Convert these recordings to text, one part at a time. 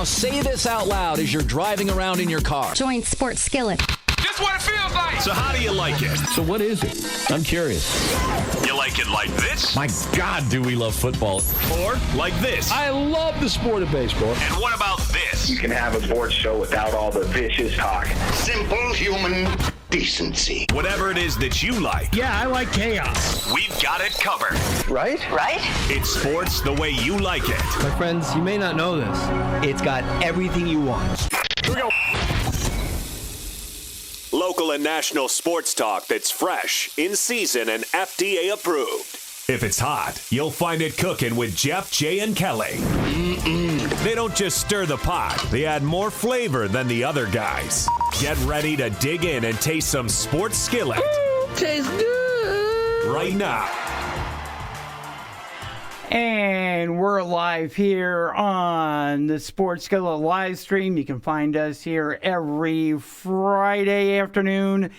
say this out loud as you're driving around in your car. Join Sports Skillet. This what it feels like. So how do you like it? So what is it? I'm curious. You like it like this? My God, do we love football. Or like this? I love the sport of baseball. And what about this? You can have a sports show without all the vicious talk. Simple human decency. Whatever it is that you like. Yeah, I like chaos. We've got it covered. Right? It's sports the way you like it. My friends, you may not know this. It's got everything you want. Here we go. Local and national sports talk that's fresh, in season, and FDA approved. If it's hot, you'll find it cooking with Jeff, Jay, and Kelly. They don't just stir the pot, they add more flavor than the other guys. Get ready to dig in and taste some Sports Skillet. Ooh, tastes good. Right now. And we're live here on the Sports Skillet live stream. You can find us here every Friday afternoon.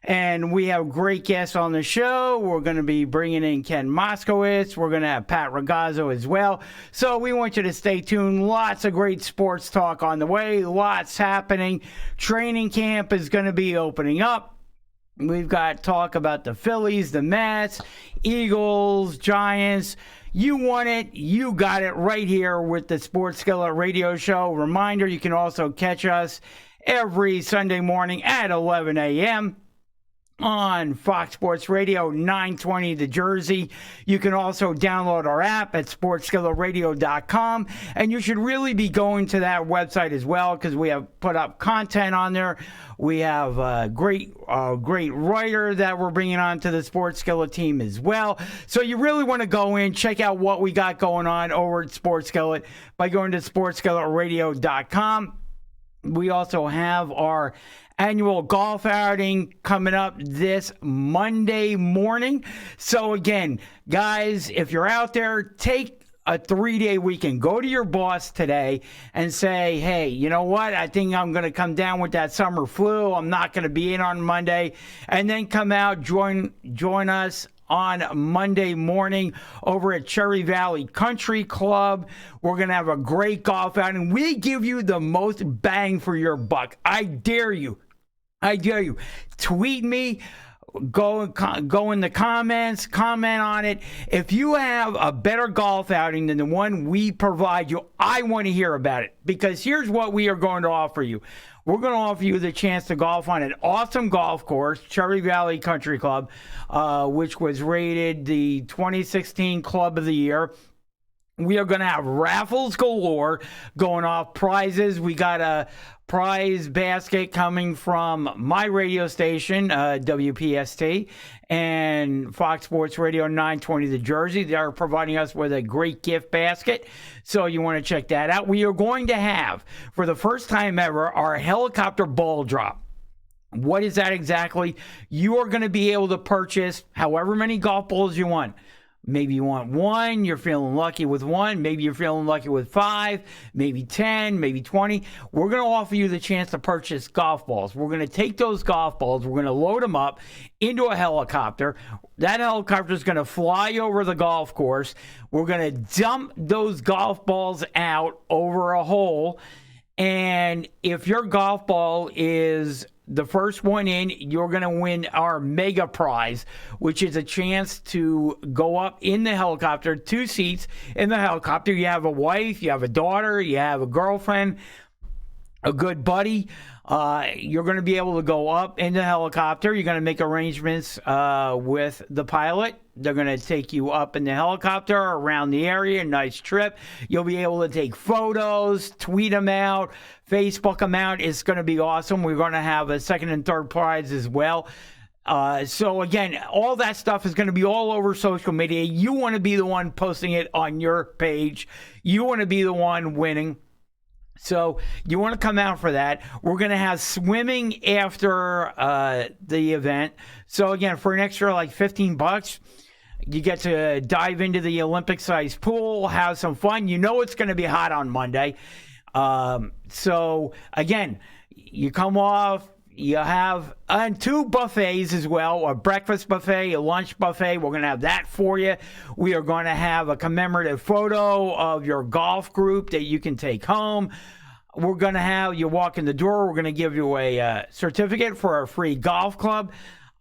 And we have great guests on the show. We're going to be bringing in Ken Moskowitz. We're going to have Pat Ragazzo as well. So we want you to stay tuned. Lots of great sports talk on the way. Lots happening. Training camp is going to be opening up. We've got talk about the Phillies, the Mets, Eagles, Giants. You want it, you got it right here with the Sports Skillet radio show. Reminder, you can also catch us every Sunday morning at 11 a.m. on Fox Sports Radio 920 The Jersey. You can also download our app at sportsskilletradio.com, and you should really be going to that website as well because we have put up content on there. We have a great writer that we're bringing on to the Sports Skillet team as well. So you really want to go in, check out what we got going on over at Sports Skillet by going to sportsskilletradio.com. We also have our annual golf outing coming up this Monday morning. So again, guys, if you're out there, take a 3-day weekend. Go to your boss today and say, hey, you know what? I think I'm going to come down with that summer flu. I'm not going to be in on Monday. And then come out, join us on Monday morning over at Cherry Valley Country Club. We're going to have a great golf outing. We give you the most bang for your buck. I dare you. Tweet me. Go in the comments, comment on it. If you have a better golf outing than the one we provide you, I want to hear about it. Because here's what we are going to offer you. We're going to offer you the chance to golf on an awesome golf course, Cherry Valley Country Club, which was rated the 2016 Club of the Year. We are going to have raffles galore going off, prizes. We got a prize basket coming from my radio station, WPST, and Fox Sports Radio 920 The Jersey. They are providing us with a great gift basket, so you want to check that out. We are going to have, for the first time ever, our helicopter ball drop. What is that exactly? You are going to be able to purchase however many golf balls you want. Maybe you want one, you're feeling lucky with one. Maybe you're feeling lucky with 5, maybe 10, maybe 20. We're going to offer you the chance to purchase golf balls. We're going to take those golf balls, we're going to load them up into a helicopter. That helicopter is going to fly over the golf course. We're going to dump those golf balls out over a hole. And if your golf ball is the first one in, you're going to win our mega prize, which is a chance to go up in the helicopter, 2 seats in the helicopter. You have a wife, you have a daughter, you have a girlfriend, a good buddy. You're going to be able to go up in the helicopter. You're going to make arrangements with the pilot. They're going to take you up in the helicopter around the area. Nice trip. You'll be able to take photos, tweet them out, Facebook them out. It's going to be awesome. We're going to have a second and third prize as well. So again, all that stuff is going to be all over social media. You want to be the one posting it on your page. You want to be the one winning. So you want to come out for that. We're going to have swimming after the event. So again, for an extra like $15, you get to dive into the Olympic-sized pool, have some fun. You know it's going to be hot on Monday. So again, you come off. You have 2 buffets as well, a breakfast buffet, a lunch buffet. We're going to have that for you. We are going to have a commemorative photo of your golf group that you can take home. We're going to have you walk in the door. We're going to give you a certificate for a free golf club.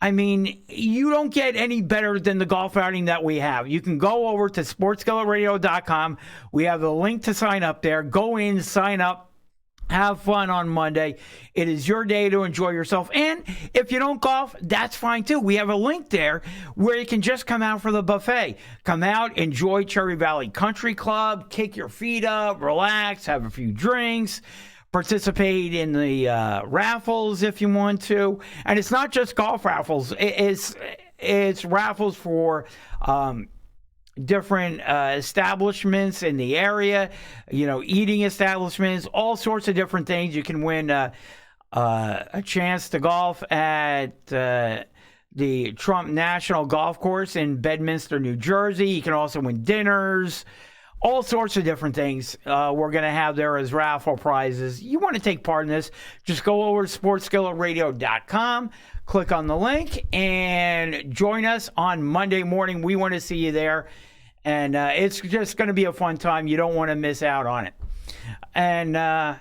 I mean, you don't get any better than the golf outing that we have. You can go over to sportsskilletradio.com. We have the link to sign up there. Go in, sign up. Have fun on Monday. It is your day to enjoy yourself. And if you don't golf, that's fine too. We have a link there where you can just come out for the buffet. Come out, enjoy Cherry Valley Country Club, kick your feet up, relax, have a few drinks, participate in the raffles if you want to. And it's not just golf raffles. It's raffles for different establishments in the area, eating establishments, all sorts of different things. You can win a chance to golf at the Trump National Golf Course in Bedminster, New Jersey. You can also win dinners, all sorts of different things we're going to have there as raffle prizes. You want to take part in this, just go over to sportsskilletradio.com, click on the link, and join us on Monday morning. We want to see you there, and it's just going to be a fun time. You don't want to miss out on it. And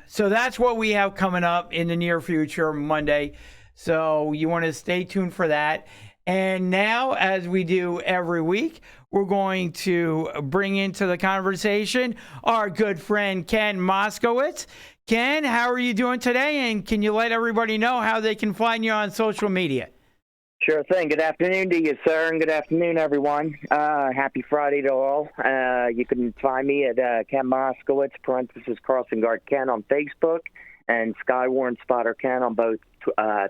so that's what we have coming up in the near future, Monday. So you want to stay tuned for that. And now, as we do every week, we're going to bring into the conversation our good friend Ken Moskowitz. Ken, how are you doing today? And can you let everybody know how they can find you on social media? Sure thing. Good afternoon to you, sir, and good afternoon, everyone. Happy Friday to all. You can find me at Ken Moskowitz, Crossing Guard Ken on Facebook, and Skywarn Spotter Ken on both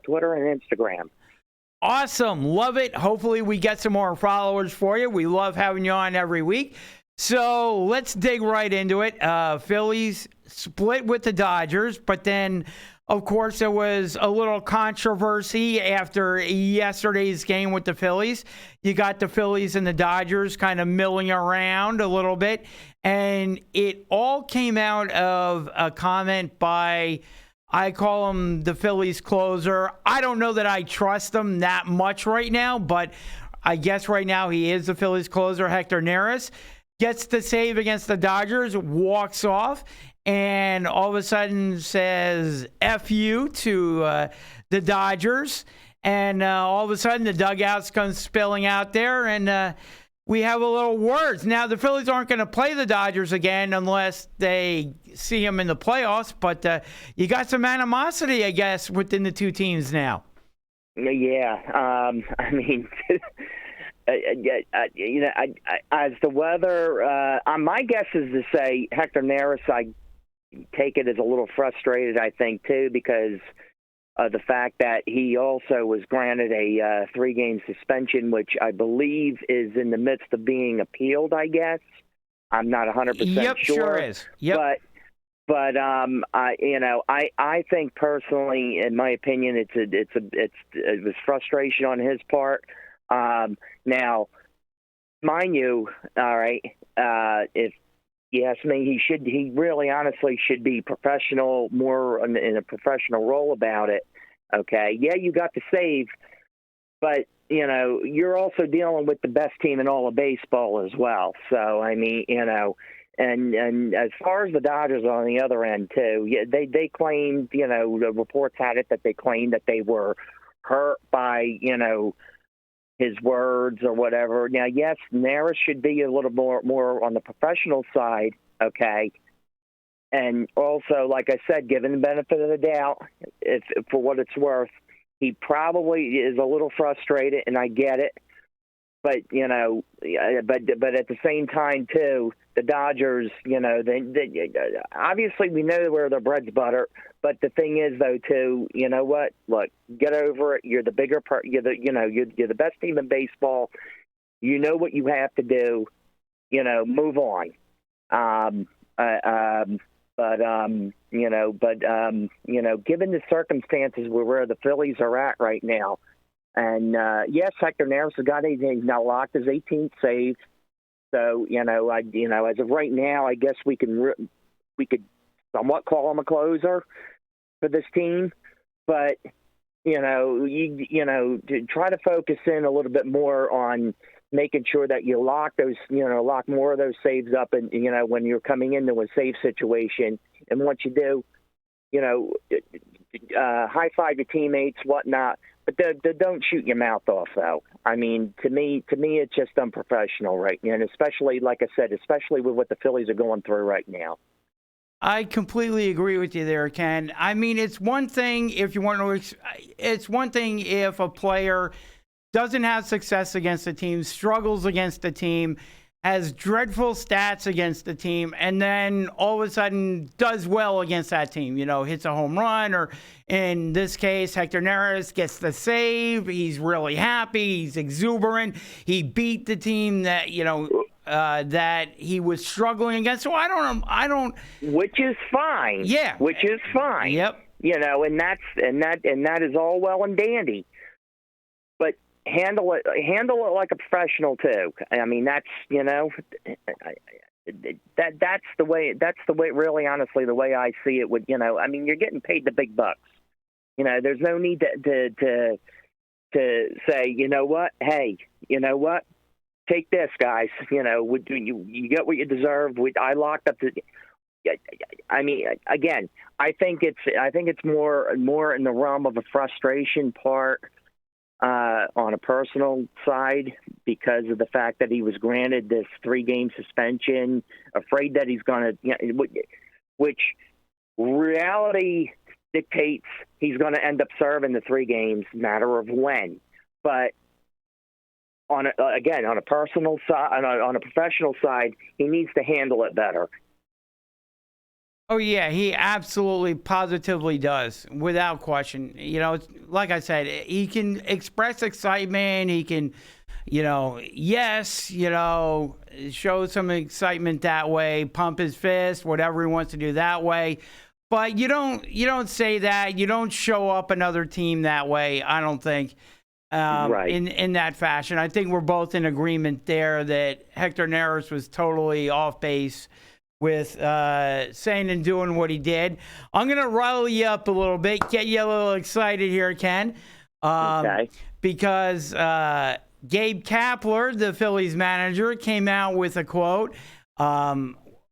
Twitter and Instagram. Awesome. Love it. Hopefully we get some more followers for you. We love having you on every week. So let's dig right into it. Phillies split with the Dodgers, but then, of course, there was a little controversy after yesterday's game with the Phillies. You got the Phillies and the Dodgers kind of milling around a little bit, and it all came out of a comment by, I call him the Phillies closer. I don't know that I trust him that much right now, but I guess right now he is the Phillies closer. Hector Neris gets the save against the Dodgers, walks off, and all of a sudden says F you to the Dodgers. And all of a sudden the dugouts come spilling out there, and we have a little words. Now, the Phillies aren't going to play the Dodgers again unless they see them in the playoffs, but you got some animosity, I guess, within the two teams now. Yeah. I mean, as the weather, my guess is to say Hector Neris, I take it as a little frustrated, I think, too, because the fact that he also was granted a 3-game suspension, which I believe is in the midst of being appealed, I guess. I'm not 100% sure. Sure Is. Yep. But I think personally, in my opinion, it was frustration on his part. Now, mind you, all right, if you ask me, he really honestly should be professional, more in a professional role about it. Okay. Yeah, you got the save, but you're also dealing with the best team in all of baseball as well. So, I mean, and as far as the Dodgers on the other end too, yeah, they claimed, the reports had it that they claimed that they were hurt by, his words or whatever. Now, yes, Neris should be a little more on the professional side, okay? And also, like I said, given the benefit of the doubt, if for what it's worth, he probably is a little frustrated, and I get it. But, but at the same time, too, the Dodgers, they obviously we know where their bread's butter. But the thing is, though, too, you know what? Look, get over it. You're the bigger part. You're the best team in baseball. You know what you have to do. Move on. Given the circumstances where the Phillies are at right now, and yes, Hector Neris has got he's now locked his 18th save. So as of right now, I guess we could somewhat call him a closer for this team. But to try to focus in a little bit more on making sure that you lock more of those saves up, and when you're coming into a save situation. And once you do, high five your teammates, whatnot. But don't shoot your mouth off, though. I mean, to me, it's just unprofessional, right? And especially, like I said, especially with what the Phillies are going through right now. I completely agree with you there, Ken. I mean, it's one thing if it's one thing if a player doesn't have success against the team, struggles against the team, has dreadful stats against the team, and then all of a sudden does well against that team, hits a home run, or in this case, Hector Neris gets the save. He's really happy. He's exuberant. He beat the team that, that he was struggling against. So I don't. Which is fine. Yeah. Which is fine. Yep. And that is all well and dandy. But handle it like a professional too. I mean, that's that's the way really honestly the way I see it would, I mean, you're getting paid the big bucks. There's no need to say, hey, take this, guys. You get what you deserve. I locked up the. I mean, again, I think it's more in the realm of a frustration part on a personal side because of the fact that he was granted this 3-game suspension, afraid that he's going to, which reality dictates he's going to end up serving the 3 games, matter of when. But on a personal side, on a professional side, he needs to handle it better. Oh, yeah, he absolutely, positively does, without question. Like I said, he can express excitement. He can, show some excitement that way, pump his fist, whatever he wants to do that way. But you don't say that. You don't show up another team that way, I don't think, right. in that fashion. I think we're both in agreement there that Hector Neris was totally off base with saying and doing what he did. I'm going to rile you up a little bit, get you a little excited here, Ken. Okay. Because Gabe Kapler, the Phillies manager, came out with a quote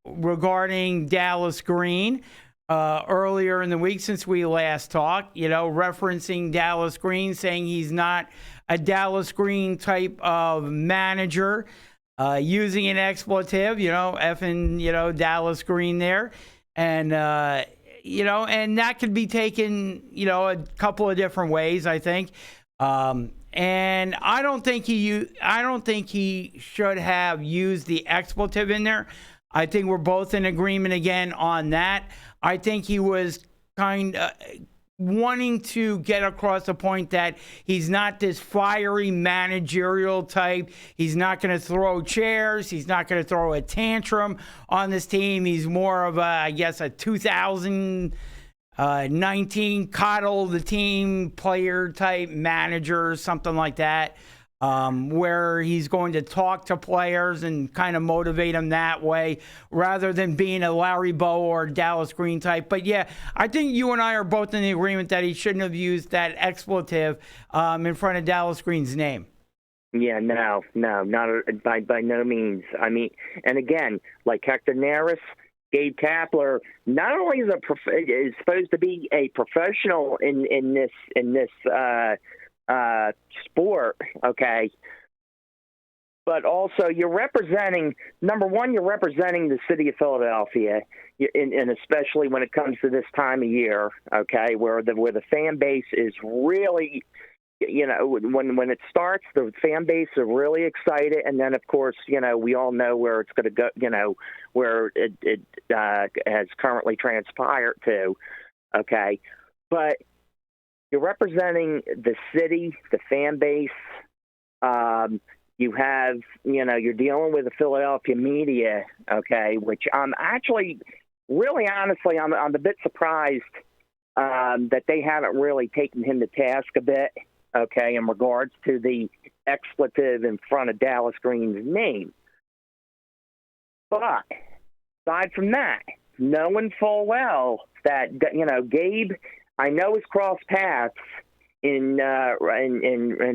regarding Dallas Green earlier in the week since we last talked, referencing Dallas Green, saying he's not a Dallas Green type of manager. Using an expletive, effing, Dallas Green there. And, and that could be taken, a couple of different ways, I think. And I don't think he should have used the expletive in there. I think we're both in agreement again on that. I think he was kind of wanting to get across the point that he's not this fiery managerial type. He's not going to throw chairs. He's not going to throw a tantrum on this team. He's more of a 2019 coddle the team player type manager, something like that, where he's going to talk to players and kind of motivate them that way rather than being a Larry Bow or Dallas Green type. But, yeah, I think you and I are both in the agreement that he shouldn't have used that expletive in front of Dallas Green's name. Yeah, no, not by no means. I mean, and again, like Hector Neris, Gabe Kapler, not only is supposed to be a professional in this sport, okay, but also you're representing, number one, you're representing the city of Philadelphia, and especially when it comes to this time of year, okay, where the fan base is really, when it starts, the fan base are really excited, and then of course, we all know where it's going to go, where it has currently transpired to, okay, but you're representing the city, the fan base. You have, you're dealing with the Philadelphia media, okay, which I'm actually, really honestly, I'm a bit surprised that they haven't really taken him to task a bit, okay, in regards to the expletive in front of Dallas Green's name. But aside from that, knowing full well that, Gabe, I know has crossed paths in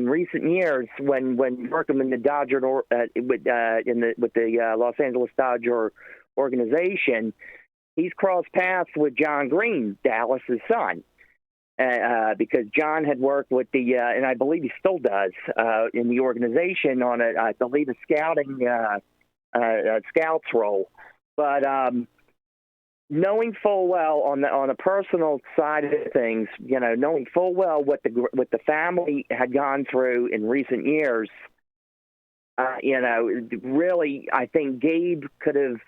recent years when working in the Dodger with the Los Angeles Dodger organization. he's crossed paths with John Green, Dallas's son, because John had worked with and I believe he still does, in the organization on I believe a scouting scouts role. But knowing full well on the personal side of things, knowing full well what the family had gone through in recent years, really, I think Gabe could have,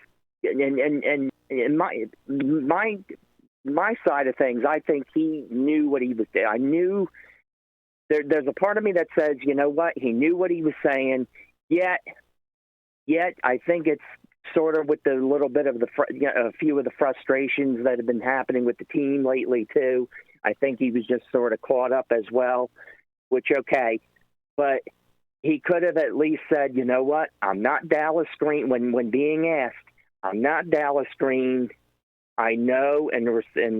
and in my side of things, I think he knew what he was doing. I knew there's a part of me that says, you know what, he knew what he was saying. Yet, I think it's sort of with the little bit of a few of the frustrations that have been happening with the team lately too. I think he was just sort of caught up as well, which okay, but he could have at least said, you know what, I'm not Dallas Green. When being asked, I'm not Dallas Green. I know and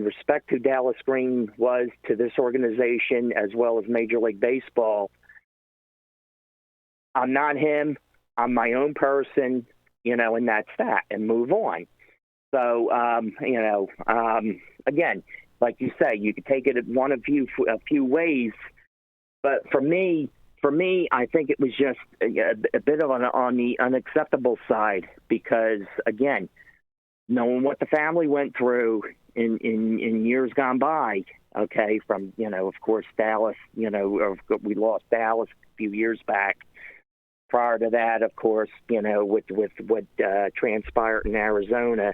respect who Dallas Green was to this organization as well as Major League Baseball. I'm not him. I'm my own person, and that's that, and move on. So, again, like you say, you could take it one of a few ways, but for me, I think it was just a bit of on the unacceptable side because, again, knowing what the family went through in years gone by, okay, from, of course, Dallas, we lost Dallas a few years back. Prior to that, of course, with what transpired in Arizona,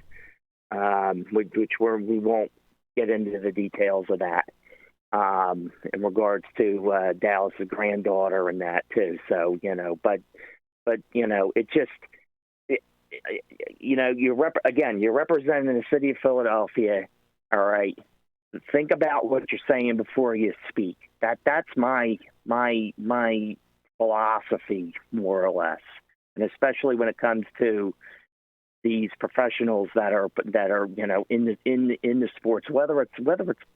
which we won't get into the details of that in regards to Dallas's granddaughter and that too. So, but it just, you're representing the city of Philadelphia. All right, think about what you're saying before you speak. That's my philosophy, more or less, and especially when it comes to these professionals that are in the sports, whether it's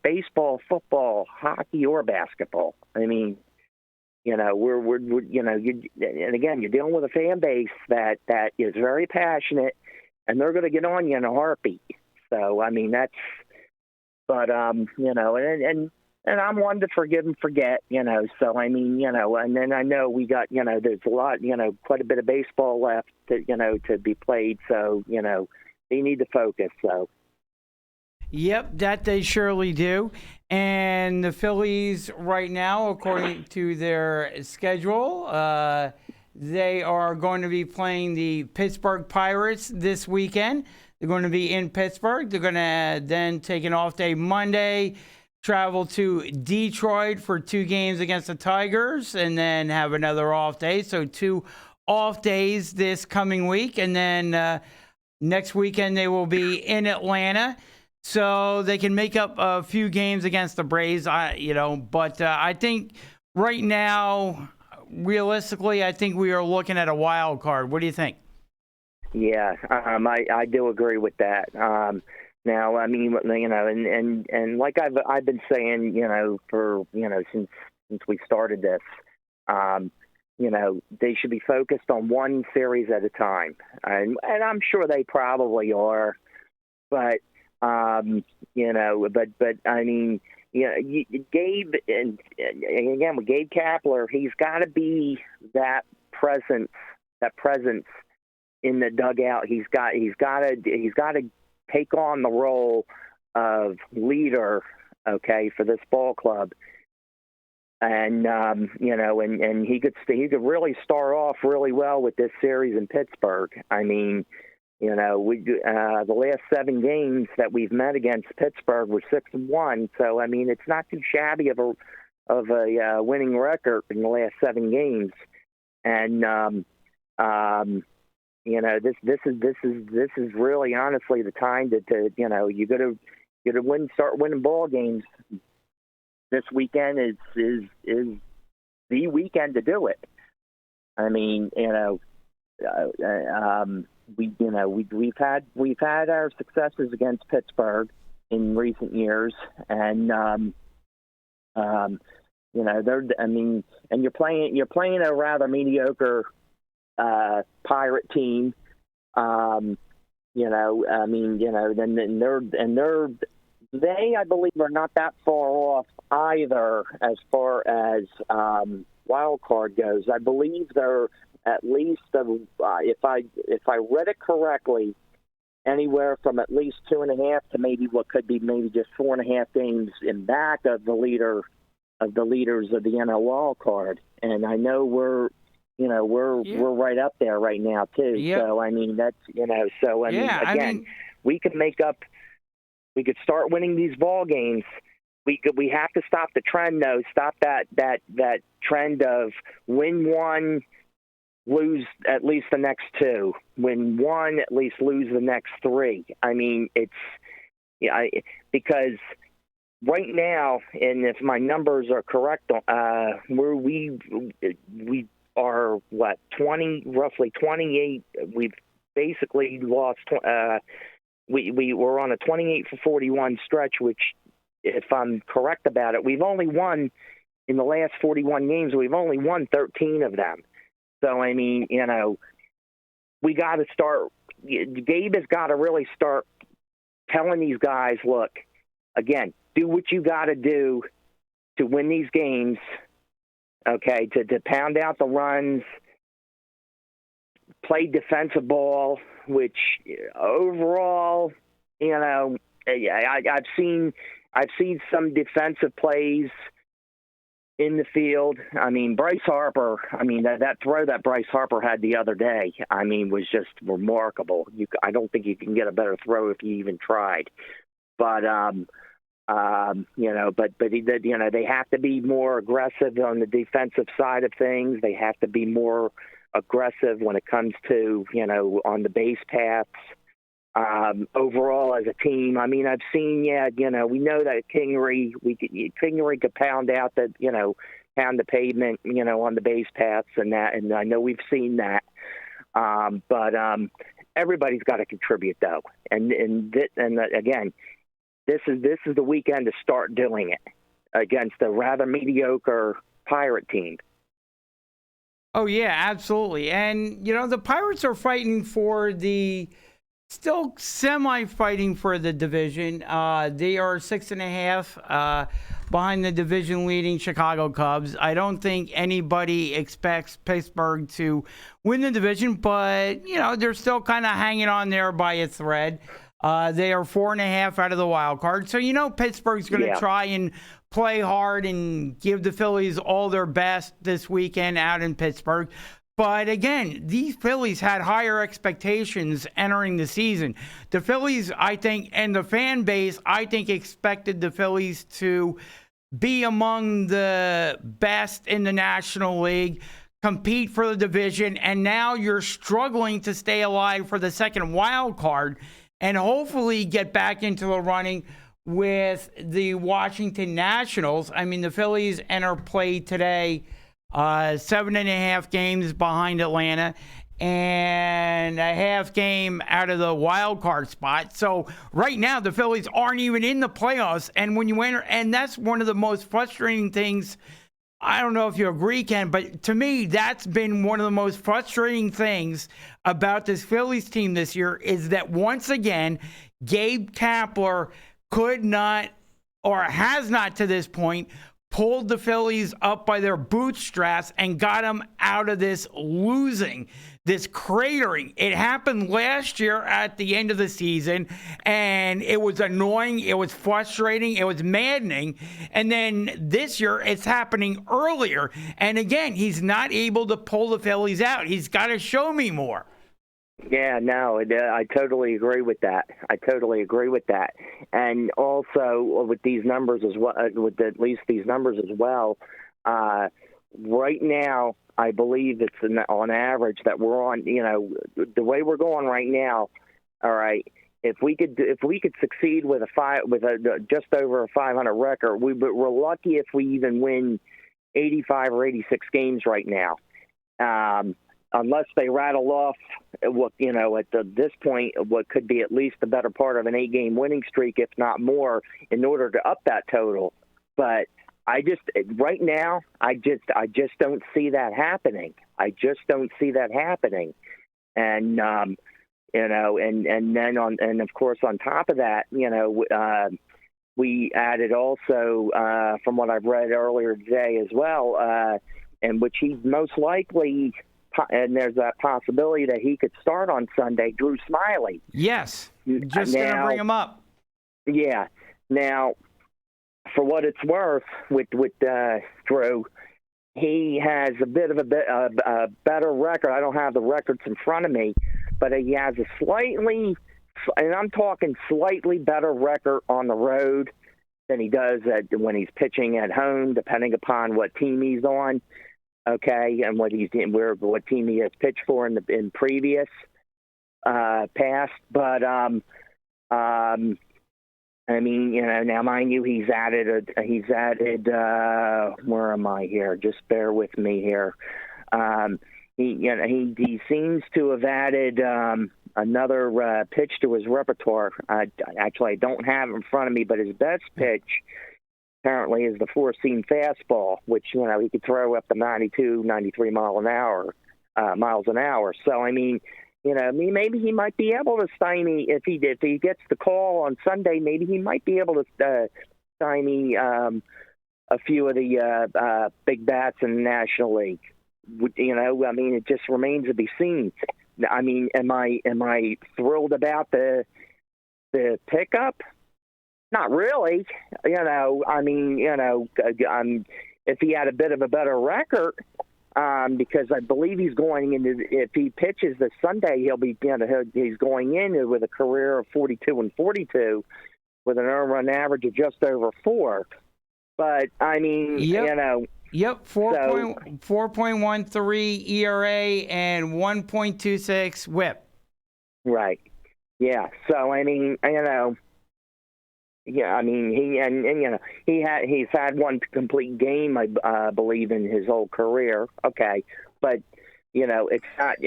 baseball, football, hockey, or basketball. I mean, we're and again, you're dealing with a fan base that is very passionate, and they're going to get on you in a heartbeat. So I mean and I'm one to forgive and forget, so I mean, and then I know we got, there's a lot, quite a bit of baseball left to be played. So, they need to focus. So. Yep, that they surely do. And the Phillies right now, according to their schedule, they are going to be playing the Pittsburgh Pirates this weekend. They're going to be in Pittsburgh. They're going to then take an off day Monday, travel to Detroit for 2 games against the Tigers, and then have another off day. So 2 off days this coming week. And then next weekend they will be in Atlanta. So they can make up a few games against the Braves, but I think right now, realistically, I think we are looking at a wild card. What do you think? Yeah, I do agree with that. Now, I mean, and like I've been saying, for since we started this, they should be focused on one series at a time, and I'm sure they probably are, but I mean, Gabe and again with Gabe Kapler, he's got to be that presence in the dugout. He's got to take on the role of leader, okay, for this ball club, and and he could really start off really well with this series in Pittsburgh. I mean, the last 7 games that we've met against Pittsburgh were 6-1. So I mean, it's not too shabby of a winning record in the last 7 games. And this is really honestly the time to you got to start winning ball games. This weekend is the weekend to do it. I mean, we've had our successes against Pittsburgh in recent years, and and you're playing a rather mediocre Pirate team. I mean, they, I believe, are not that far off either as far as wild card goes. I believe they're at least, if I read it correctly, anywhere from at least 2.5 to maybe what could be maybe just 4.5 games in back of the leaders of the NL wild card. And I know we're right up there right now too. Yep. So I mean that's we could make up. We could start winning these ball games. We have to stop the trend though. Stop that trend of win one, lose at least the next two. Win one, at least lose the next three. I mean because right now, and if my numbers are correct, we are roughly 28. We've basically lost. We were on a 28 for 41 stretch, which, if I'm correct about it, we've only won in the last 41 games. We've only won 13 of them. So I mean, we got to start. Gabe has got to really start telling these guys, look, again, do what you got to do to win these games. Okay, to pound out the runs, play defensive ball, which overall, I've seen some defensive plays in the field. I mean, Bryce Harper. I mean, that throw that Bryce Harper had the other day, I mean, was just remarkable. I don't think you can get a better throw if you even tried. But they have to be more aggressive on the defensive side of things. They have to be more aggressive when it comes to, on the base paths. Overall as a team, I mean, I've seen, we know that Kingery could pound out pound the pavement, on the base paths and that, and I know we've seen that. But everybody's got to contribute though. And again, this is the weekend to start doing it against a rather mediocre Pirate team. Oh, yeah, absolutely. And, the Pirates are still semi-fighting for the division. They are 6.5 behind the division-leading Chicago Cubs. I don't think anybody expects Pittsburgh to win the division, but, they're still kind of hanging on there by a thread. They are 4.5 out of the wild card. So, Pittsburgh's going to try and play hard and give the Phillies all their best this weekend out in Pittsburgh. But again, these Phillies had higher expectations entering the season. The Phillies, I think, and the fan base, I think, expected the Phillies to be among the best in the National League, compete for the division, and now you're struggling to stay alive for the second wild card and hopefully get back into the running with the Washington Nationals. I mean, the Phillies enter play today 7.5 games behind Atlanta and a half game out of the wild card spot. So right now, the Phillies aren't even in the playoffs. And when you enter, and that's one of the most frustrating things. I don't know if you agree, Ken, but to me, that's been one of the most frustrating things about this Phillies team this year is that once again, Gabe Kapler could not, or has not to this point, pulled the Phillies up by their bootstraps and got them out of this losing, this cratering. It happened last year at the end of the season, and it was annoying, it was frustrating, it was maddening. And then this year, it's happening earlier. And again, he's not able to pull the Phillies out. He's got to show me more. Yeah, no, I totally agree with that. And also with these numbers as well, with at least these numbers as well, right now, I believe it's on average that we're on, the way we're going right now. All right. If we could succeed with just over a 500 record, we're lucky if we even win 85 or 86 games right now. Unless they rattle off what at this point what could be at least the better part of an 8-game winning streak, if not more, in order to up that total. But right now I just don't see that happening. And And then and of course on top of that, we added also, from what I've read earlier today as well, in which he most likely, and there's a possibility that he could start on Sunday, Drew Smiley. Yes, just going to bring him up. Yeah. Now, for what it's worth, with Drew, he has a bit of a better record. I don't have the records in front of me, but he has a slightly, and I'm talking slightly better record on the road than he does when he's pitching at home, depending upon what team he's on, okay, and what team he has pitched for in previous past. But I mean, now mind you, he's added. Where am I here? Just bear with me here. He seems to have added another pitch to his repertoire. Actually, I don't have it in front of me, but his best pitch apparently is the four-seam fastball, which he could throw up to 92, 93 miles an hour. So I mean, maybe he might be able to stymie if he gets the call on Sunday. Maybe he might be able to stymie a few of the big bats in the National League. I mean, it just remains to be seen. I mean, am I thrilled about the pickup? Not really. I mean, if he had a bit of a better record, because I believe he's going into, if he pitches this Sunday, he's going in with a career of 42 with an earned run average of just over 4. But I mean, Yep, 4.13 ERA and 1.26 WHIP. Right. Yeah. So I mean, yeah. I mean, he's had one complete game, I believe, in his whole career. Okay, but it's not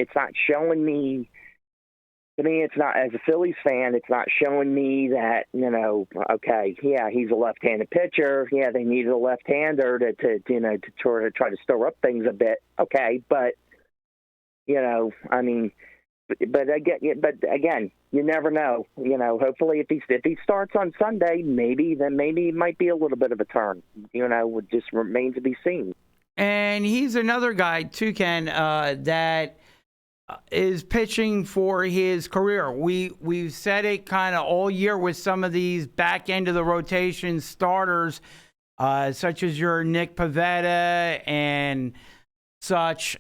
showing me. To me, it's not, as a Phillies fan, it's not showing me that, okay, yeah, he's a left-handed pitcher. Yeah, they needed a left-hander to try to stir up things a bit. Okay, but, I mean, but again, you never know. Hopefully if he starts on Sunday, maybe it might be a little bit of a turn. It just remains to be seen. And he's another guy, too, Ken, that is pitching for his career. We've said it kind of all year with some of these back end of the rotation starters, such as your Nick Pivetta and such,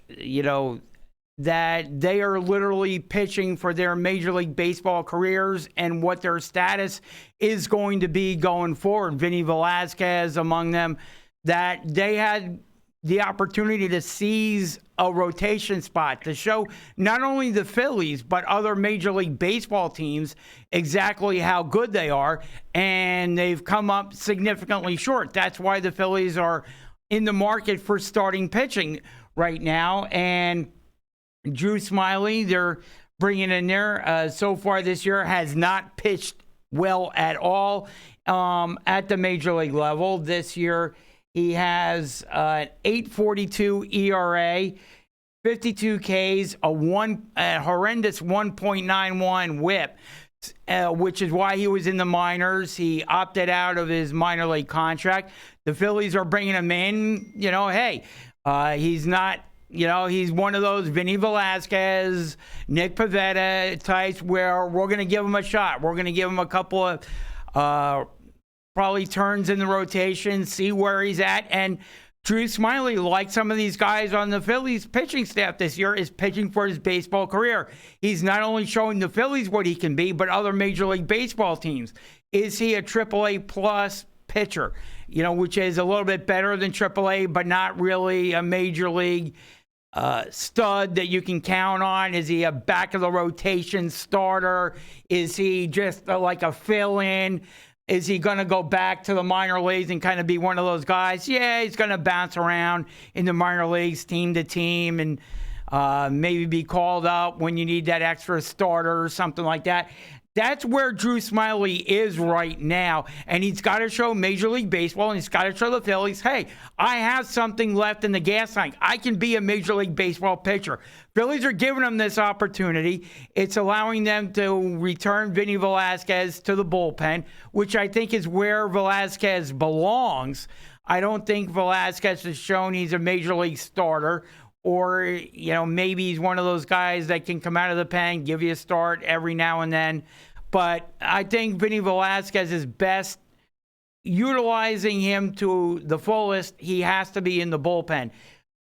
that they are literally pitching for their Major League Baseball careers and what their status is going to be going forward. Vinny Velasquez among them, that they had the opportunity to seize a rotation spot to show not only the Phillies, but other Major League Baseball teams exactly how good they are, and they've come up significantly short. That's why the Phillies are in the market for starting pitching right now. And Drew Smiley, they're bringing in there so far this year, has not pitched well at all at the Major League level. This year, he has an 8.42 ERA, 52 Ks, a horrendous 1.91 WHIP, which is why he was in the minors. He opted out of his minor league contract. The Phillies are bringing him in. He's not. He's one of those Vinny Velasquez, Nick Pivetta types where we're going to give him a shot. We're going to give him a couple of probably turns in the rotation, see where he's at. And Drew Smiley, like some of these guys on the Phillies pitching staff this year, is pitching for his baseball career. He's not only showing the Phillies what he can be, but other Major League Baseball teams. Is he a AAA plus pitcher, which is a little bit better than AAA, but not really a Major League stud that you can count on? Is he a back of the rotation starter? Is he just like a fill-in? Is he going to go back to the minor leagues and kind of be one of those guys? Yeah, he's going to bounce around in the minor leagues team to team and maybe be called up when you need that extra starter or something like that. That's where Drew Smiley is right now, and he's got to show Major League Baseball, and he's got to show the Phillies, hey, I have something left in the gas tank. I can be a Major League Baseball pitcher. Phillies are giving him this opportunity. It's allowing them to return Vinny Velasquez to the bullpen, which I think is where Velasquez belongs. I don't think Velasquez has shown he's a Major League starter, or, maybe he's one of those guys that can come out of the pen, give you a start every now and then. But I think Vinny Velasquez is best utilizing him to the fullest. He has to be in the bullpen.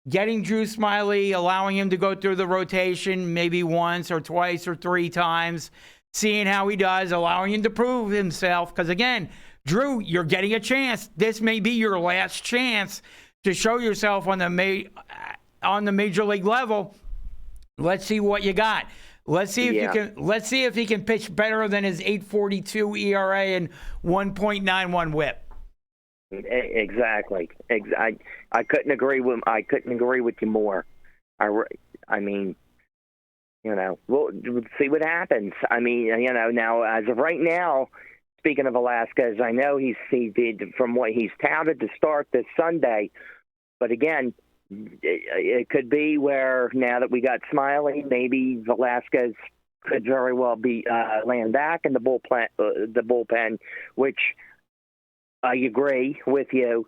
Getting Drew Smiley, allowing him to go through the rotation maybe once or twice or three times, seeing how he does, allowing him to prove himself. Because, again, Drew, you're getting a chance. This may be your last chance to show yourself on the Major League level. Let's see what you got. Let's see if he can pitch better than his 8.42 ERA and 1.91 WHIP. Exactly. I couldn't agree with you more. I mean, we'll see what happens. I mean, now as of right now, speaking of Velasquez, I know he did from what he's touted to start this Sunday, but again, it could be where now that we got Smiley, maybe Velasquez could very well be laying back in the bullpen, which I agree with you.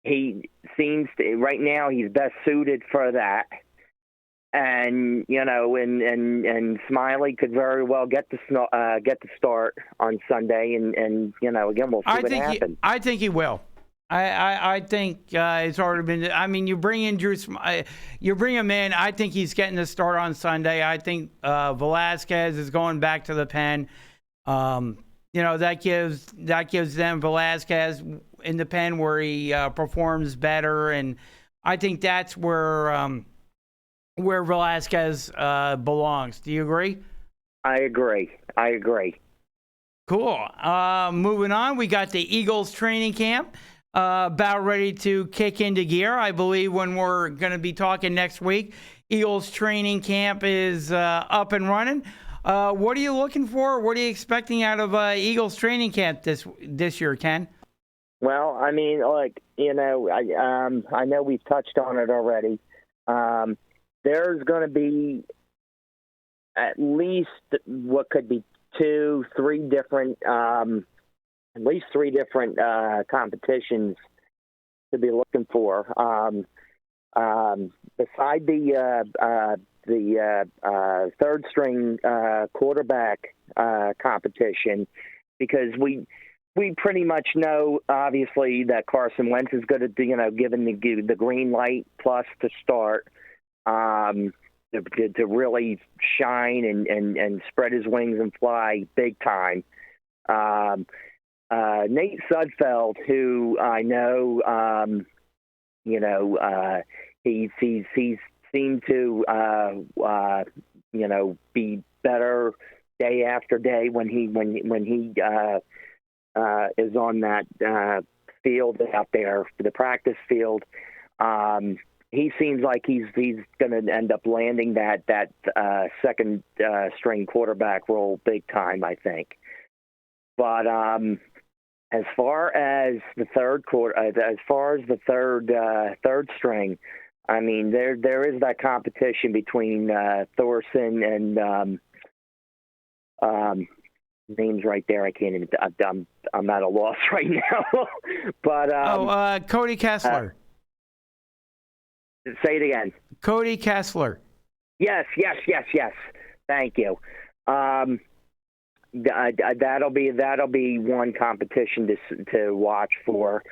He seems to, right now he's best suited for that, and and Smiley could very well get the start on Sunday, and again we'll see what happens. I think he will. I think it's already been. I mean, you bring in you bring him in. I think he's getting the start on Sunday. I think Velasquez is going back to the pen. That gives them Velasquez in the pen where he performs better, and I think that's where Velasquez belongs. Do you agree? I agree. Cool. Moving on, we got the Eagles training camp. About ready to kick into gear, I believe, when we're going to be talking next week. Eagles training camp is up and running. What are you looking for? What are you expecting out of Eagles training camp this year, Ken? Well, I mean, I know we've touched on it already. There's going to be at least what could be three different competitions to be looking for. Beside the third string quarterback competition, because we pretty much know, obviously, that Carson Wentz is going to be, given the green light plus to start, to really shine and spread his wings and fly big time. Nate Sudfeld, who I know, he's seemed to, be better day after day when he is on that field out there, the practice field. He seems like he's going to end up landing that second string quarterback role big time, I think. But as far as the third string, I mean, there is that competition between Thorson and names right there. I can't even. I'm at a loss right now. But Cody Kessler. Say it again. Cody Kessler. Yes. Thank you. That'll be one competition to watch for.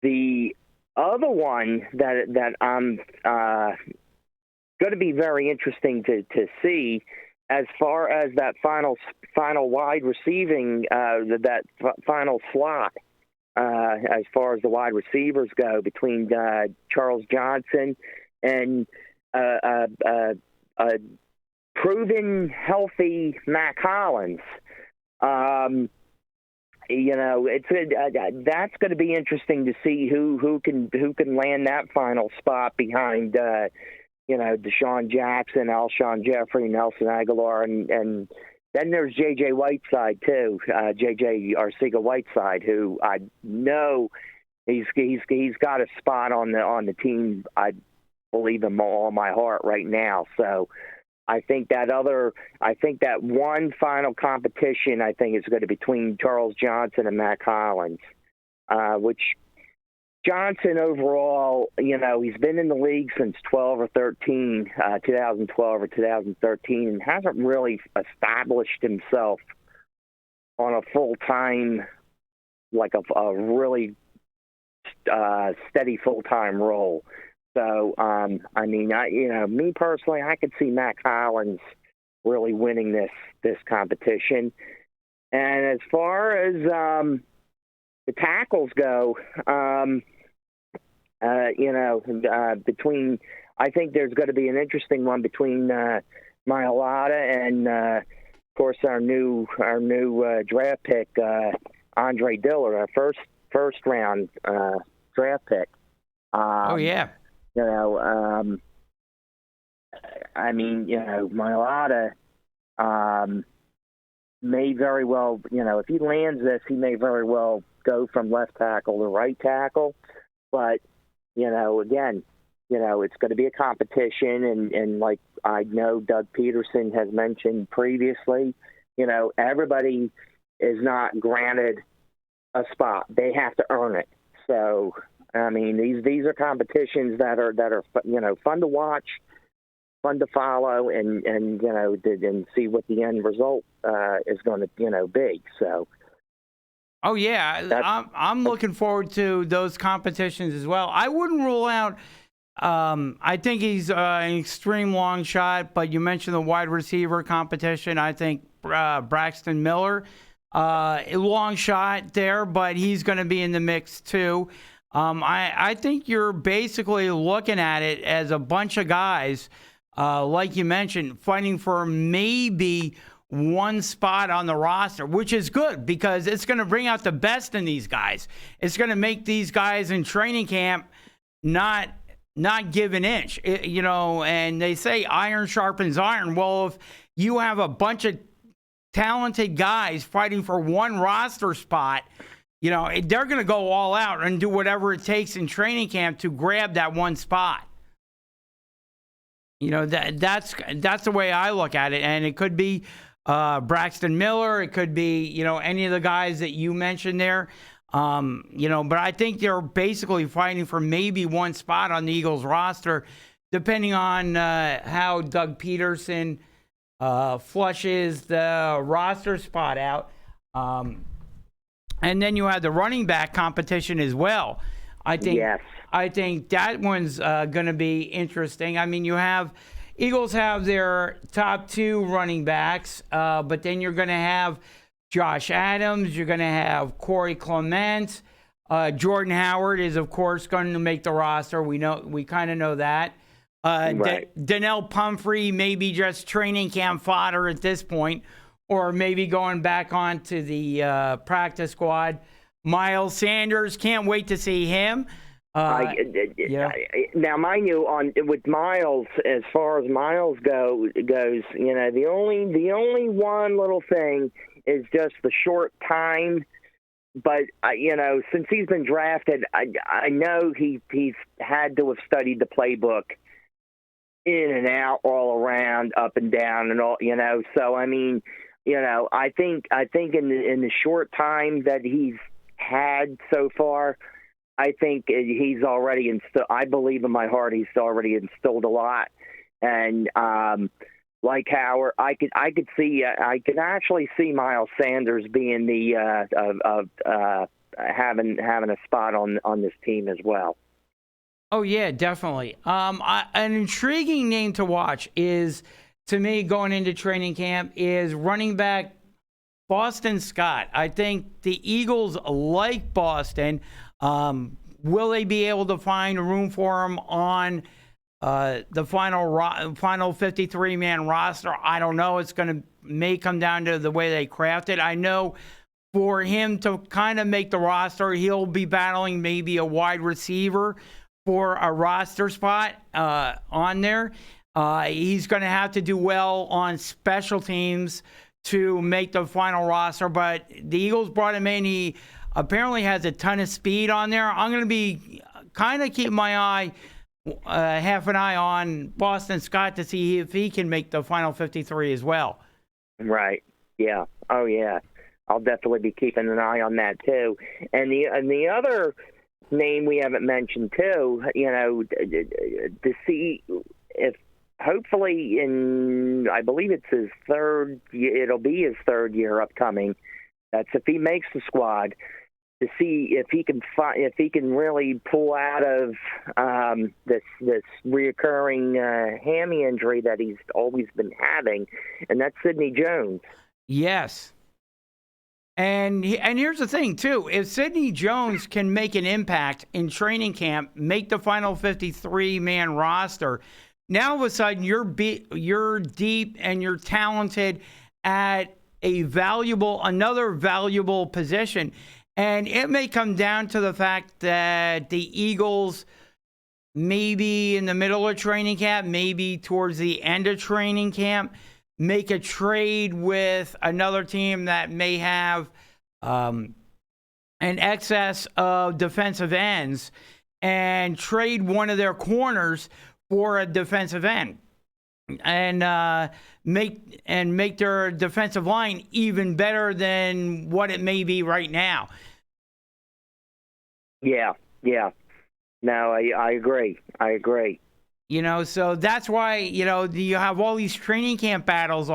The other one that I'm going to be very interesting to see, as far as that final wide receiving, that final slot, as far as the wide receivers go, between Charles Johnson and proven healthy Mac Hollins. That's going to be interesting to see who can land that final spot behind Deshaun Jackson, Alshon Jeffrey, Nelson Aguilar, and Then there's J.J. Whiteside too, J.J. Arcega-Whiteside, who I know he's got a spot on the team. I believe him all my heart right now. So I think that one final competition I think is going to be between Charles Johnson and Matt Collins, which Johnson overall, he's been in the league since 2012 or 2013, and hasn't really established himself on a full-time, like a really steady full-time role. So, me personally, I could see Matt Collins really winning this competition. And as far as the tackles go, I think there's going to be an interesting one between Mailata and, of course, our new draft pick, Andre Dillard, our first round draft pick. Oh yeah. Mailata may very well, if he lands this, he may very well go from left tackle to right tackle. But, again, it's going to be a competition. And like I know Doug Peterson has mentioned previously, everybody is not granted a spot. They have to earn it. So, these are competitions that are fun to watch, fun to follow, and see what the end result is going to be. So. Oh yeah, I'm looking forward to those competitions as well. I wouldn't rule out. I think he's an extreme long shot, but you mentioned the wide receiver competition. I think Braxton Miller, a long shot there, but he's going to be in the mix too. I think you're basically looking at it as a bunch of guys, like you mentioned, fighting for maybe one spot on the roster, which is good because it's going to bring out the best in these guys. It's going to make these guys in training camp not give an inch, and they say iron sharpens iron. Well, if you have a bunch of talented guys fighting for one roster spot, they're going to go all out and do whatever it takes in training camp to grab that one spot. That's the way I look at it. And it could be Braxton Miller. It could be, any of the guys that you mentioned there. But I think they're basically fighting for maybe one spot on the Eagles roster, depending on how Doug Peterson flushes the roster spot out. And then you have the running back competition as well. I think that one's going to be interesting. Eagles have their top two running backs, but then you're going to have Josh Adams. You're going to have Corey Clement. Jordan Howard is, of course, going to make the roster. We kind of know that. Right. Donnell Pumphrey may be just training camp fodder at this point, or maybe going back onto the practice squad. Miles Sanders, can't wait to see him. Now, mind you, with Miles, as far as Miles goes, the only one little thing is just the short time. But since he's been drafted, I know he's had to have studied the playbook in and out, all around, up and down, and all. So I think in the short time that he's had so far, I think he's already instilled. I believe in my heart he's already instilled a lot, and like Howard, I could actually see Miles Sanders being having a spot on this team as well. Oh yeah, definitely. An intriguing name to watch is, to me, going into training camp, is running back Boston Scott. I think the Eagles like Boston. Will they be able to find room for him on the final 53-man roster? I don't know. It's may come down to the way they craft it. I know for him to kind of make the roster, he'll be battling maybe a wide receiver for a roster spot on there. He's going to have to do well on special teams to make the final roster, but the Eagles brought him in. He apparently has a ton of speed on there. I'm going to be kind of keeping my eye, half an eye on Boston Scott to see if he can make the final 53 as well. Right. Yeah. Oh, yeah. I'll definitely be keeping an eye on that too. And the other name we haven't mentioned too, to see if hopefully I believe it's it'll be his third year upcoming. That's if he makes the squad, to see if he can really pull out of this reoccurring hammy injury that he's always been having, and that's Sidney Jones. Yes. And here's the thing, too. If Sidney Jones can make an impact in training camp, make the final 53-man roster, now all of a sudden you're deep and you're talented at another valuable position. And it may come down to the fact that the Eagles, maybe in the middle of training camp, maybe towards the end of training camp, make a trade with another team that may have an excess of defensive ends and trade one of their corners for a defensive end and make their defensive line even better than what it may be right now. Yeah. No, I agree. So that's why, you have all these training camp battles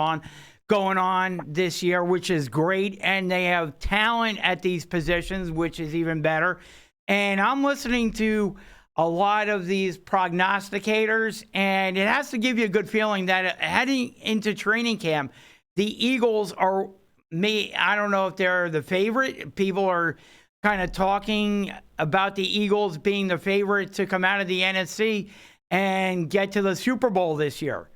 going on this year, which is great. And they have talent at these positions, which is even better. And I'm listening to a lot of these prognosticators, and it has to give you a good feeling that heading into training camp, the Eagles I don't know if they're the favorite. People are kind of talking about the Eagles being the favorite to come out of the NFC and get to the Super Bowl this year.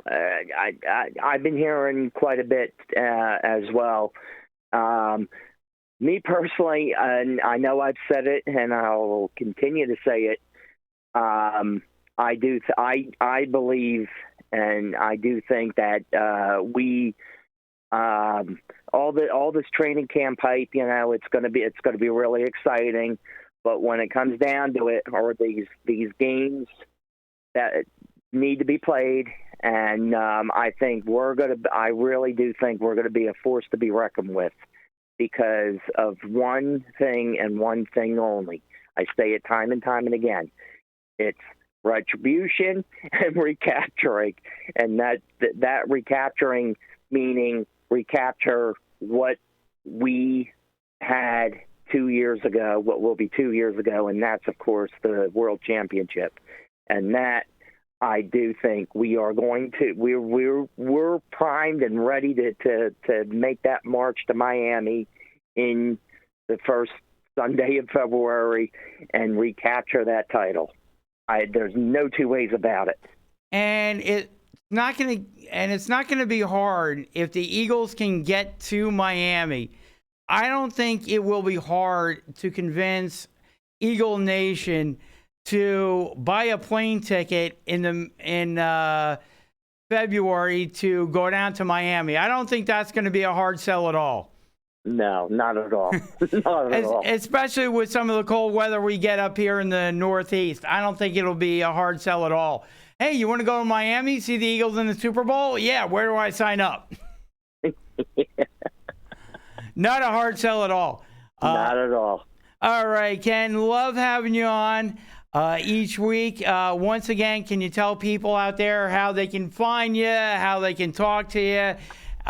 I've been hearing quite a bit as well. Me personally, and I know I've said it, and I'll continue to say it. I believe, and I do think that we all this training camp hype, it's going to be really exciting. But when it comes down to it, or these games that need to be played, and I really do think we're going to be a force to be reckoned with because of one thing and one thing only. I say it time and time and again. It's retribution and recapturing, and that recapturing meaning recapture what we had 2 years ago, what will be 2 years ago, and that's, of course, the World Championship. And that, I do think we are going to, we're primed and ready to make that march to Miami in the first Sunday of February and recapture that title. There's no two ways about it. And it's not going to be hard if the Eagles can get to Miami. I don't think it will be hard to convince Eagle Nation to buy a plane ticket in February to go down to Miami. I don't think that's going to be a hard sell at all. No, not at all. Not at all. Especially with some of the cold weather we get up here in the Northeast. I don't think it'll be a hard sell at all. Hey, you want to go to Miami, see the Eagles in the Super Bowl? Yeah, where do I sign up? Not a hard sell at all. Not at all. All right, Ken, love having you on each week. Once again, can you tell people out there how they can find you, how they can talk to you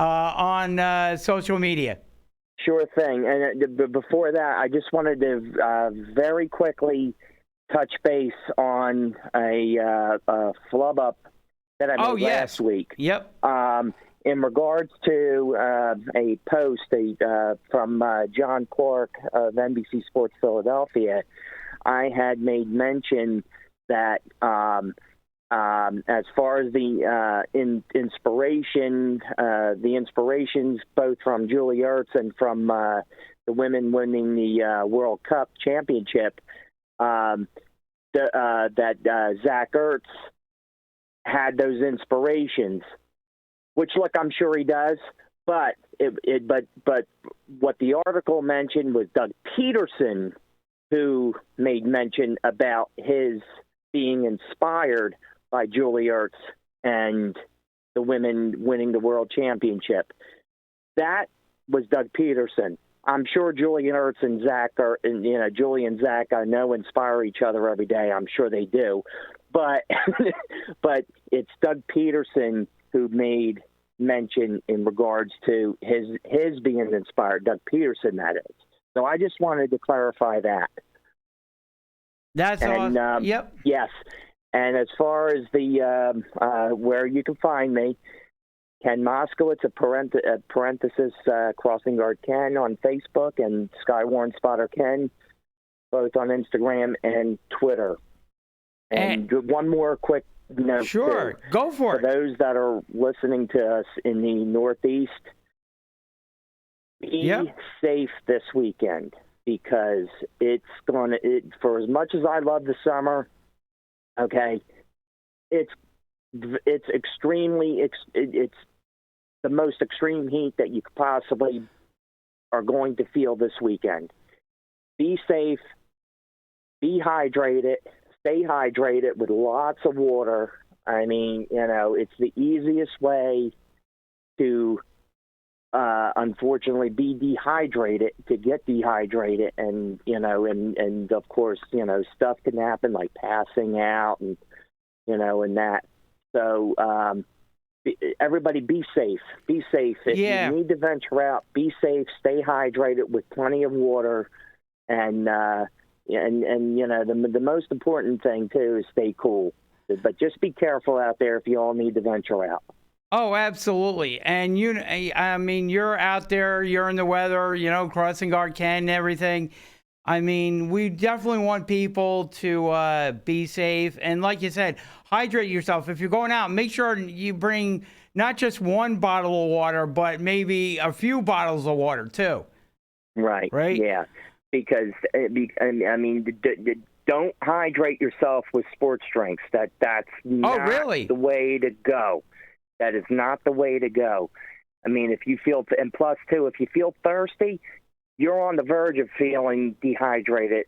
on social media? Sure thing. And before that, I just wanted to very quickly touch base on a flub up that I made last week. Yep. In regards to a post from John Clark of NBC Sports Philadelphia, I had made mention that as far as the inspirations both from Julie Ertz and from the women winning the World Cup championship, that Zach Ertz had those inspirations. which, look, I'm sure he does. But but what the article mentioned was Doug Peterson, who made mention about his being inspired by Julie Ertz and the women winning the world championship. That was Doug Peterson. I'm sure Julie and Ertz and Zach are, and, Julie and Zach, I know, inspire each other every day. I'm sure they do. But but it's Doug Peterson who made mention in regards to his being inspired. Doug Peterson, that is. So I just wanted to clarify that. That's awesome. Yep. Yes. And as far as the where you can find me, Ken Moskowitz, parenthesis, Crossing Guard Ken on Facebook, and Skywarn Spotter Ken, both on Instagram and Twitter. And one more quick note. Sure, go for it. For those that are listening to us in the Northeast, be safe this weekend, because it's for as much as I love the summer, okay, it's extremely, it's the most extreme heat that you could possibly are going to feel this weekend. Be safe, be hydrated, stay hydrated with lots of water. I mean, it's the easiest way to, unfortunately, be dehydrated, to get dehydrated. And, and of course, stuff can happen like passing out and, and that. So, everybody be safe. Be safe. If you need to venture out, be safe, stay hydrated with plenty of water. And the most important thing, too, is stay cool. But just be careful out there if you all need to venture out. Oh, absolutely. And you're out there, you're in the weather, Crossing Guard Ken and everything. I mean, we definitely want people to be safe. And like you said, hydrate yourself. If you're going out, make sure you bring not just one bottle of water, but maybe a few bottles of water, too. Right. Right? Yeah. Because, don't hydrate yourself with sports drinks. That's not the way to go. That is not the way to go. I mean, if you feel, and plus, too, if you feel thirsty, you're on the verge of feeling dehydrated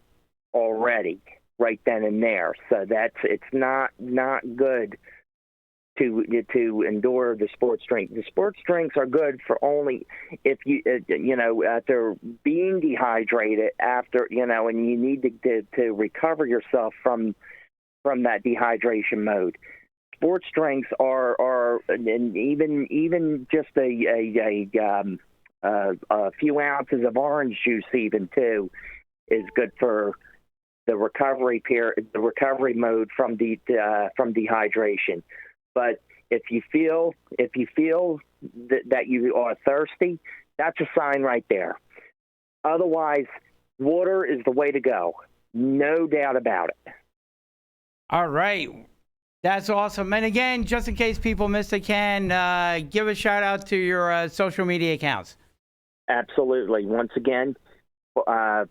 already, right then and there. So it's not good to endure the sports drink. The sports drinks are good for only if you after being dehydrated, after and you need to recover yourself from that dehydration mode. Sports drinks are and even just a few ounces of orange juice, even too, is good for the recovery period, the recovery mode from dehydration. But if you feel that you are thirsty, that's a sign right there. Otherwise, water is the way to go. No doubt about it. All right. That's awesome. And again, just in case people missed it, Ken, give a shout out to your social media accounts. Absolutely. Once again, on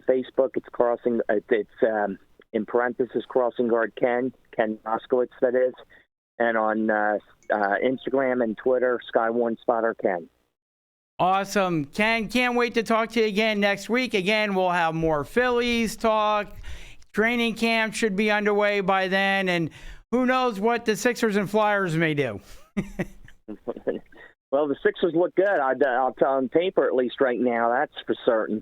Facebook, it's in parenthesis Crossing Guard Ken Moskowitz, that is. And on Instagram and Twitter, Skywarn Spotter Ken. Awesome. Ken, can't wait to talk to you again next week. Again, we'll have more Phillies talk. Training camp should be underway by then. And who knows what the Sixers and Flyers may do. Well, the Sixers look good. I'll tell on paper, at least right now. That's for certain.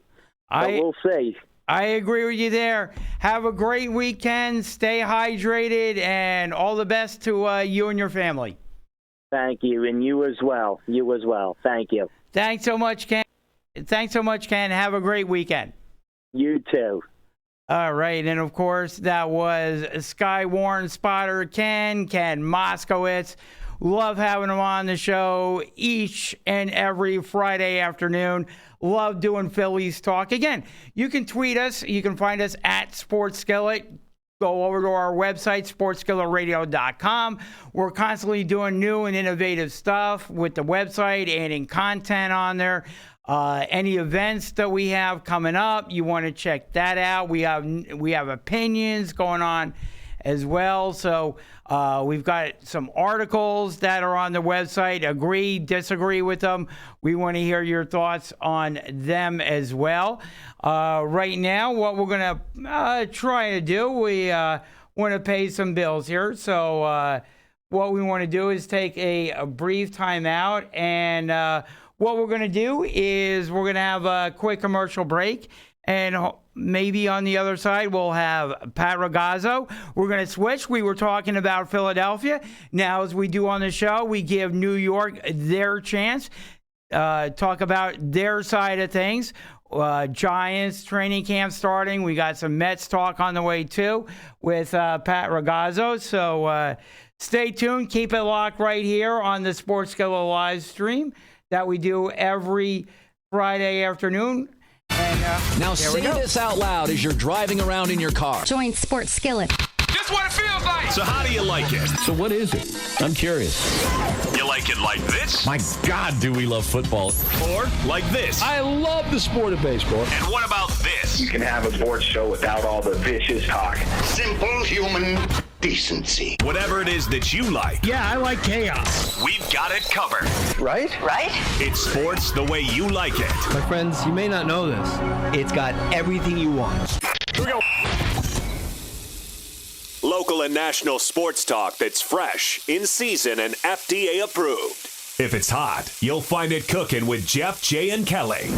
But we'll see. I agree with you there. Have a great weekend. Stay hydrated, and all the best to you and your family. Thank you, and you as well. You as well. Thank you. Thanks so much, Ken. Have a great weekend. You too. All right, and of course, that was Skywarn Spotter Ken Moskowitz. Love having him on the show each and every Friday afternoon. Love doing Phillies talk. Again, you can tweet us. You can find us at Sports Skillet. Go over to our website, sportsskilletradio.com. We're constantly doing new and innovative stuff with the website, adding content on there. Any events that we have coming up, you want to check that out. We have opinions going on as well. So we've got some articles that are on the website. Agree, disagree with them. We want to hear your thoughts on them as well. Right now, what we're going to try to do, we want to pay some bills here. So what we want to do is take a brief time out, and what we're going to do is we're going to have a quick commercial break, and maybe on the other side we'll have Pat Ragazzo. We're going to switch. We were talking about Philadelphia. Now, as we do on the show, we give New York their chance, talk about their side of things. Giants training camp starting. We got some Mets talk on the way too with Pat Ragazzo. So stay tuned. Keep it locked right here on the Sports Skillet live stream that we do every Friday afternoon. And now say this out loud as you're driving around in your car. Join Sports Skillet. Just what it feels like. So how do you like it? So what is it? I'm curious. You like it like this? My God, do we love football. Or like this? I love the sport of baseball. And what about this? You can have a sports show without all the vicious talk. Simple human decency. Whatever it is that you like. yeah, I like chaos. We've got it covered. Right? It's sports the way you like it. My friends, you may not know this. It's got everything you want. Here we go. Local and national sports talk that's fresh, in season, and FDA approved. If it's hot, you'll find it cooking with Jeff, Jay, and Kelly.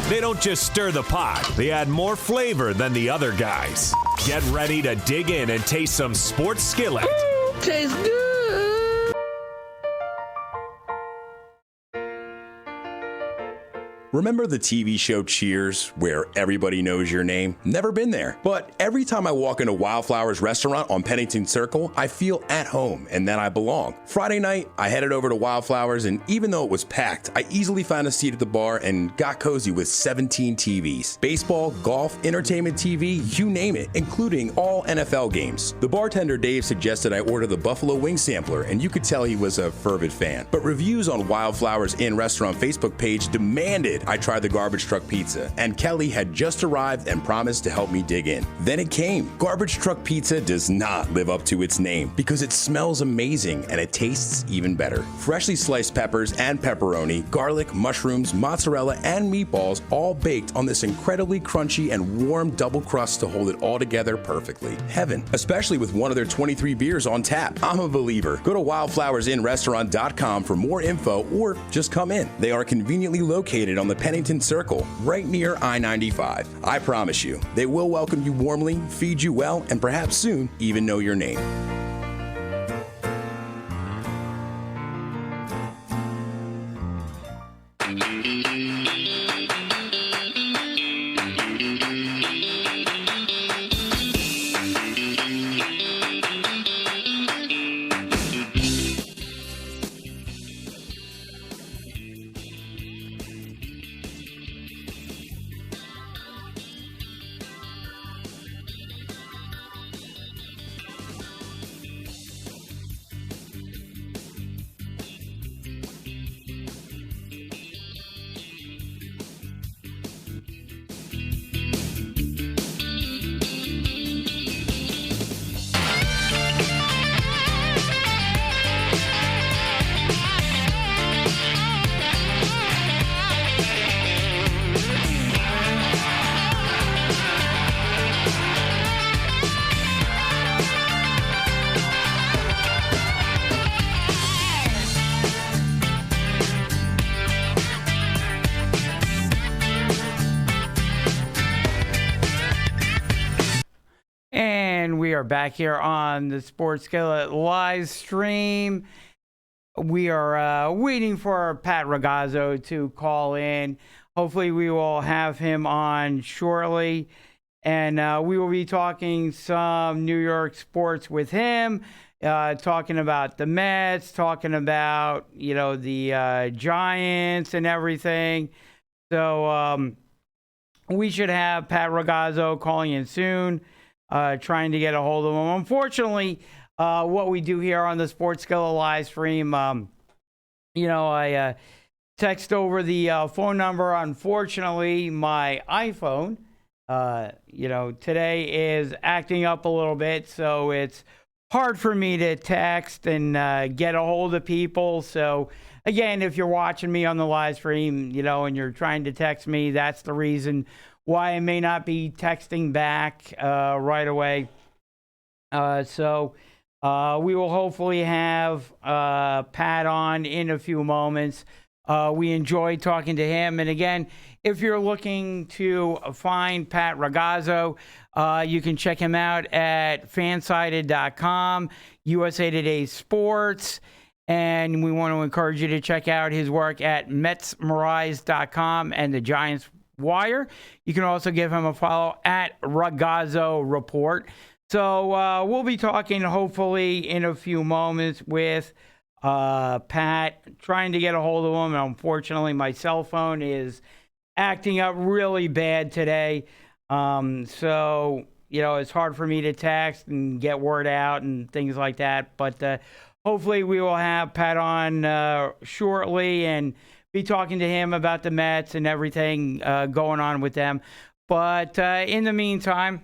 They don't just stir the pot, they add more flavor than the other guys. Get ready to dig in and taste some Sports Skillet. Tastes good. Remember the TV show Cheers, where everybody knows your name? Never been there. But every time I walk into Wildflowers restaurant on Pennington Circle, I feel at home and that I belong. Friday night, I headed over to Wildflowers, and even though it was packed, I easily found a seat at the bar and got cozy with 17 TVs. Baseball, golf, entertainment TV, you name it, including all NFL games. The bartender Dave suggested I order the Buffalo Wing Sampler, and you could tell he was a fervent fan. But reviews on Wildflowers Inn Restaurant Facebook page demanded I tried the garbage truck pizza, and Kelly had just arrived and promised to help me dig in. Then it came. Garbage truck pizza does not live up to its name because it smells amazing and it tastes even better. Freshly sliced peppers and pepperoni, garlic, mushrooms, mozzarella, and meatballs all baked on this incredibly crunchy and warm double crust to hold it all together perfectly. Heaven, especially with one of their 23 beers on tap. I'm a believer. Go to wildflowersinrestaurant.com for more info or just come in. They are conveniently located on the Pennington Circle, right near I-95. I promise you, they will welcome you warmly, feed you well, and perhaps soon even know your name. We are back here on the Sports Skillet live stream. We are waiting for Pat Ragazzo to call in. Hopefully we will have him on shortly. And we will be talking some New York sports with him, talking about the Mets, talking about, the Giants and everything. So we should have Pat Ragazzo calling in soon. Trying to get a hold of him. Unfortunately, what we do here on the Sports Skillet live stream, I text over the phone number. Unfortunately, my iPhone Today is acting up a little bit, so it's hard for me to text and get a hold of people. So, again, if you're watching me on the live stream, and you're trying to text me, that's the reason why I may not be texting back right away. So we will hopefully have Pat on in a few moments. We enjoyed talking to him. And again, if you're looking to find Pat Ragazzo, you can check him out at fansided.com, USA Today Sports. And we want to encourage you to check out his work at metsmerise.com and the Giants Wire. You can also give him a follow at Ragazzo Report. So we'll be talking hopefully in a few moments with Pat, trying to get a hold of him. And unfortunately, my cell phone is acting up really bad today. So, it's hard for me to text and get word out and things like that. But hopefully we will have Pat on shortly and be talking to him about the Mets and everything going on with them. But in the meantime,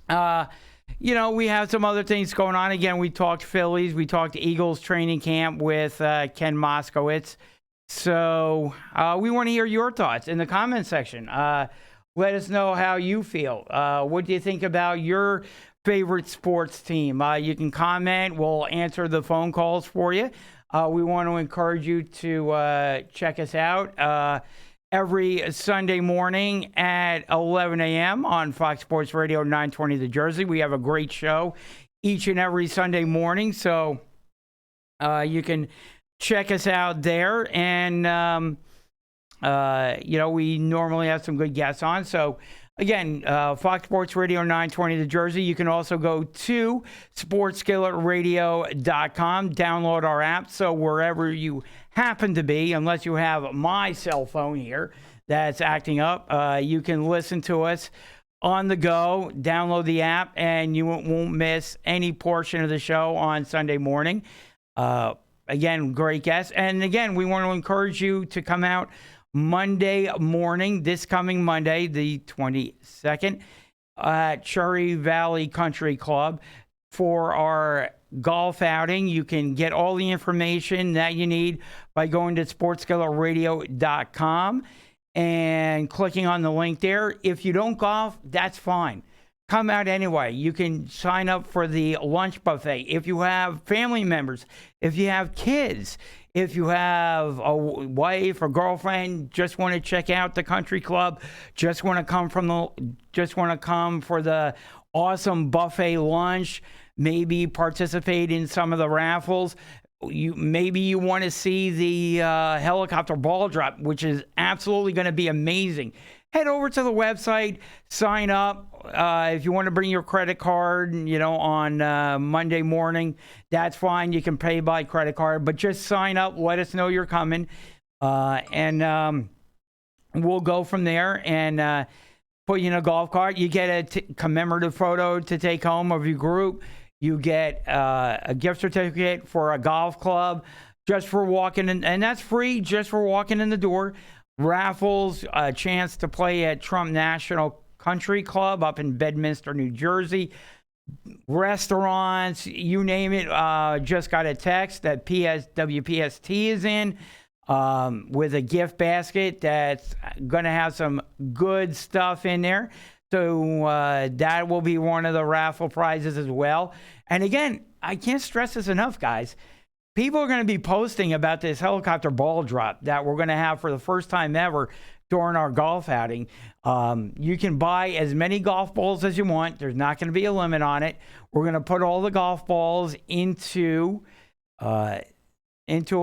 we have some other things going on. Again, we talked Phillies. We talked Eagles training camp with Ken Moskowitz. So we want to hear your thoughts in the comment section. Let us know how you feel. What do you think about your favorite sports team? You can comment. We'll answer the phone calls for you. We want to encourage you to check us out every Sunday morning at 11 a.m. on Fox Sports Radio 920 The Jersey. We have a great show each and every Sunday morning, so you can check us out there. And, we normally have some good guests on. So, again, Fox Sports Radio 920 The Jersey. You can also go to sportsskilletradio.com, download our app. So wherever you happen to be, unless you have my cell phone here that's acting up, you can listen to us on the go, download the app, and you won't miss any portion of the show on Sunday morning. Again, great guests. And again, we want to encourage you to come out Monday morning, this coming Monday, the 22nd, at Cherry Valley Country Club for our golf outing. You can get all the information that you need by going to sportsskilletradio.com and clicking on the link there. If you don't golf, that's fine. Come out anyway. You can sign up for the lunch buffet. If you have family members, if you have kids, if you have a wife or girlfriend, just want to check out the country club, just want to come for the awesome buffet lunch, maybe participate in some of the raffles. Maybe you want to see the helicopter ball drop, which is absolutely going to be amazing. Head over to the website, sign up. If you want to bring your credit card, on Monday morning, that's fine. You can pay by credit card, but just sign up. Let us know you're coming, and we'll go from there and put you in a golf cart. You get a commemorative photo to take home of your group. You get a gift certificate for a golf club just for walking in, and that's free just for walking in the door. Raffles, a chance to play at Trump National Country Club up in Bedminster, New Jersey. Restaurants, you name it. Just got a text that WPST is in with a gift basket that's going to have some good stuff in there. So that will be one of the raffle prizes as well. And again, I can't stress this enough, guys. People are going to be posting about this helicopter ball drop that we're going to have for the first time ever during our golf outing. You can buy as many golf balls as you want. There's not going to be a limit on it. We're going to put all the golf balls into a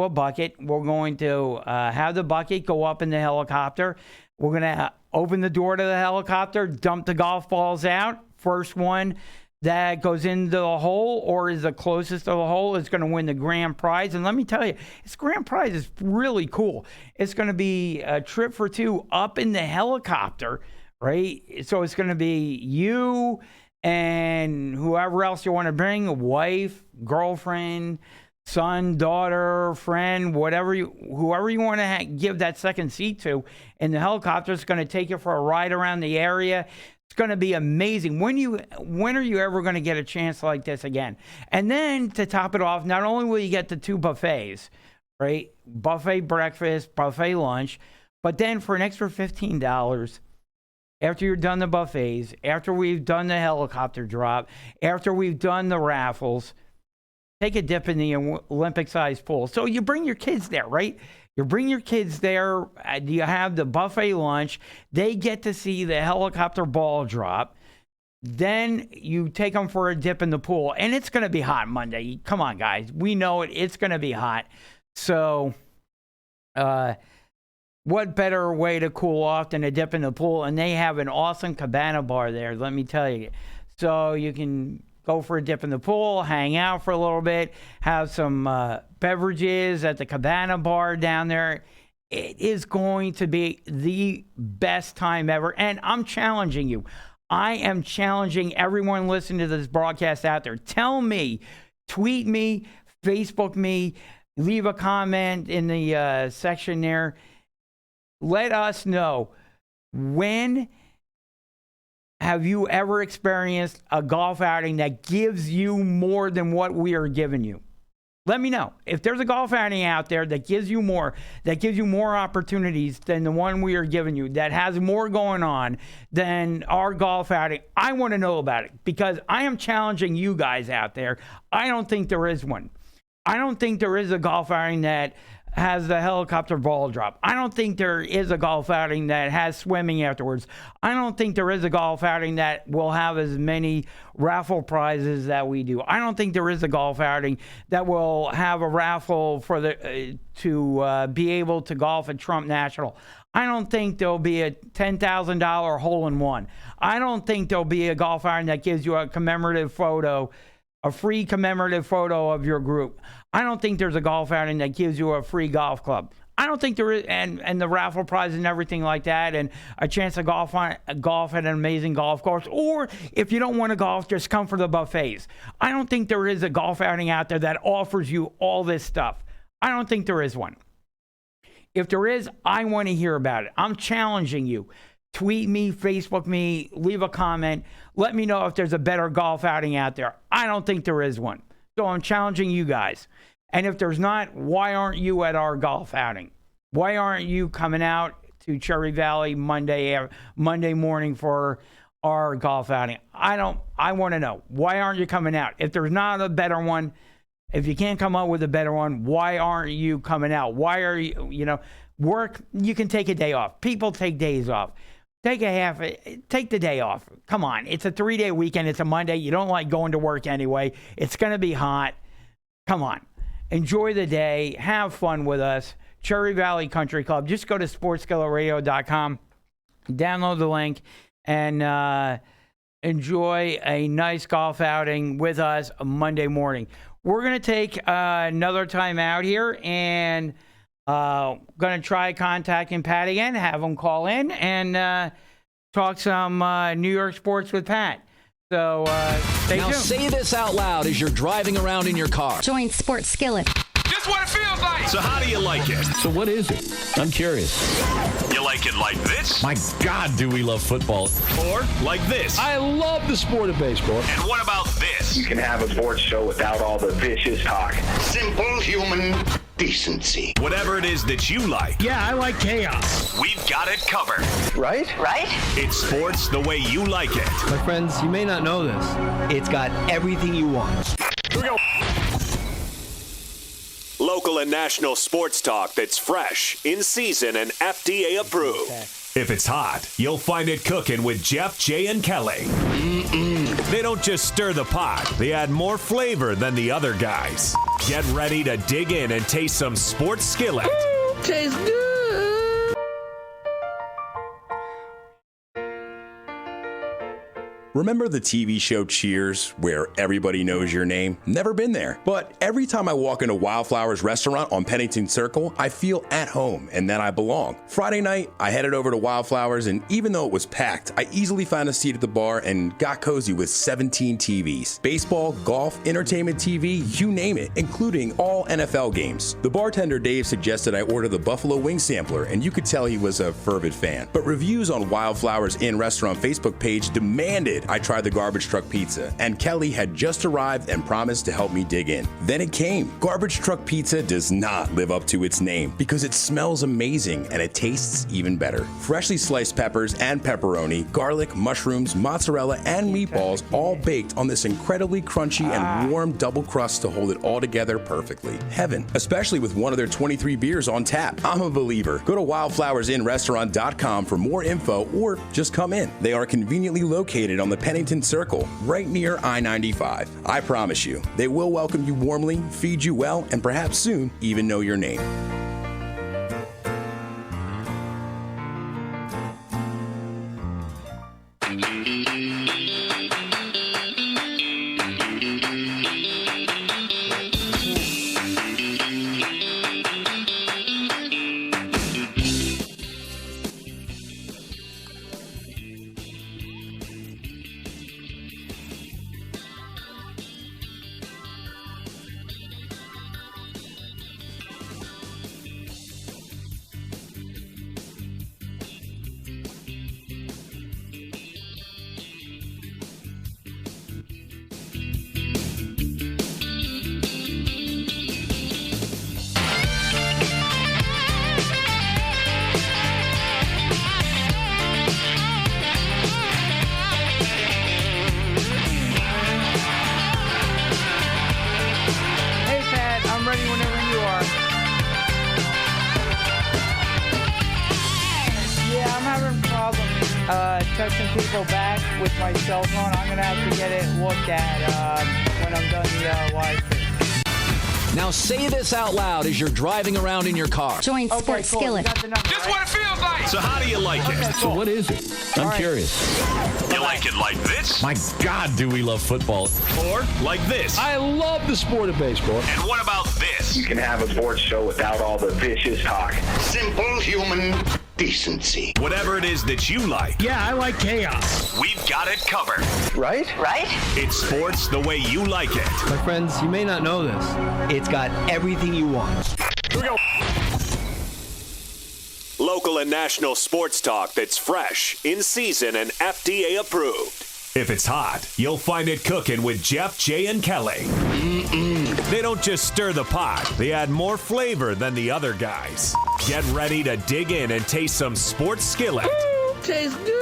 bucket. We're going to have the bucket go up in the helicopter. We're going to open the door to the helicopter, dump the golf balls out. First one that goes into the hole or is the closest to the hole is going to win the grand prize. And let me tell you, this grand prize is really cool. It's going to be a trip for two up in the helicopter, right? So it's going to be you and whoever else you want to bring, a wife, girlfriend, son, daughter, friend, whoever you want to give that second seat to, and the helicopter is going to take you for a ride around the area. It's going to be amazing. When are you ever going to get a chance like this again? And then to top it off, not only will you get the 2 buffets, right? Buffet breakfast, buffet lunch, but then for an extra $15, after you're done the buffets, after we've done the helicopter drop, after we've done the raffles, take a dip in the Olympic-sized pool. So you bring your kids there, right? You bring your kids there. You have the buffet lunch. They get to see the helicopter ball drop. Then you take them for a dip in the pool. And it's going to be hot Monday. Come on, guys. We know it. It's going to be hot. So what better way to cool off than a dip in the pool? And they have an awesome cabana bar there, let me tell you. So you can go for a dip in the pool, hang out for a little bit, have some beverages at the cabana bar down there. It is going to be the best time ever. And I'm challenging you. I am challenging everyone listening to this broadcast out there. Tell me, tweet me, Facebook me, leave a comment in the section there. Let us know, when have you ever experienced a golf outing that gives you more than what we are giving you? Let me know. If there's a golf outing out there that gives you more opportunities than the one we are giving you, that has more going on than our golf outing, I want to know about it, because I am challenging you guys out there. I don't think there is one. I don't think there is a golf outing that has the helicopter ball drop. I don't think there is a golf outing that has swimming afterwards. I don't think there is a golf outing that will have as many raffle prizes that we do. I don't think there is a golf outing that will have a raffle for to be able to golf at Trump National. I don't think there'll be a $10,000 hole-in-one. I don't think there'll be a golf outing that gives you a commemorative photo, a free commemorative photo of your group. I don't think there's a golf outing that gives you a free golf club. I don't think there is, and the raffle prize and everything like that, and a chance to golf at an amazing golf course. Or if you don't want to golf, just come for the buffets. I don't think there is a golf outing out there that offers you all this stuff. I don't think there is one. If there is, I want to hear about it. I'm challenging you. Tweet me, Facebook me, leave a comment. Let me know if there's a better golf outing out there. I don't think there is one. So I'm challenging you guys. And if there's not, why aren't you at our golf outing? Why aren't you coming out to Cherry Valley Monday morning for our golf outing? I want to know. Why aren't you coming out? If there's not a better one, if you can't come up with a better one, why aren't you coming out? Why are you, work, you can take a day off. People take days off. Take the day off. Come on. It's a 3-day weekend. It's a Monday. You don't like going to work anyway. It's going to be hot. Come on. Enjoy the day. Have fun with us. Cherry Valley Country Club. Just go to sportsskilletradio.com, download the link, and enjoy a nice golf outing with us Monday morning. We're going to take another time out here, and going to try contacting Pat again, have him call in, and talk some New York sports with Pat. So stay tuned. Now say this out loud as you're driving around in your car. Join Sports Skillet. Just what it feels like. So how do you like it? So what is it? I'm curious. You like it like this? My God, do we love football. Or like this? I love the sport of baseball. And what about this? You can have a sports show without all the vicious talk. Simple human decency. Whatever it is that you like. Yeah, I like chaos. We've got it covered. Right? It's sports the way you like it. My friends, you may not know this. It's got everything you want. Here we go. Local and national sports talk that's fresh, in season, and FDA approved. If it's hot, you'll find it cooking with Jeff, Jay, and Kelly. They don't just stir the pot, they add more flavor than the other guys. Get ready to dig in and taste some Sports Skillet. Tastes good. Remember the TV show Cheers, where everybody knows your name? Never been there. But every time I walk into Wildflowers restaurant on Pennington Circle, I feel at home and that I belong. Friday night, I headed over to Wildflowers, and even though it was packed, I easily found a seat at the bar and got cozy with 17 TVs. Baseball, golf, entertainment TV, you name it, including all NFL games. The bartender Dave suggested I order the Buffalo Wing Sampler, and you could tell he was a fervent fan. But reviews on Wildflowers Inn restaurant Facebook page demanded I tried the garbage truck pizza, and Kelly had just arrived and promised to help me dig in. Then it came. Garbage truck pizza does not live up to its name because it smells amazing and it tastes even better. Freshly sliced peppers and pepperoni, garlic, mushrooms, mozzarella, and meatballs all baked on this incredibly crunchy and warm double crust to hold it all together perfectly. Heaven, especially with one of their 23 beers on tap. I'm a believer. Go to wildflowersinrestaurant.com for more info or just come in. They are conveniently located on the Pennington Circle, right near I-95. I promise you, they will welcome you warmly, feed you well, and perhaps soon even know your name. Texting people back with my cell phone. I'm going to have to get it looked at when I'm done the live stream. Now say this out loud as you're driving around in your car. Join Okay, cool. Skillet. You got the number, Just right? what it feels like. So how do you like it? Okay, So cool. what is it? I'm All right. curious. You like it like this? My God, do we love football. Or like this? I love the sport of baseball. And what about this? You can have a sports show without all the vicious talk. Simple human decency. Whatever it is that you like, Yeah, I like chaos. we've got it covered. Right? It's sports the way you like it. My friends, you may not know this. It's got everything you want. Local and national sports talk that's fresh, in season, and FDA approved. If it's hot, you'll find it cooking with Jeff, Jay, and Kelly. They don't just stir the pot, they add more flavor than the other guys. Get ready to dig in and taste some Sports Skillet. Tastes good.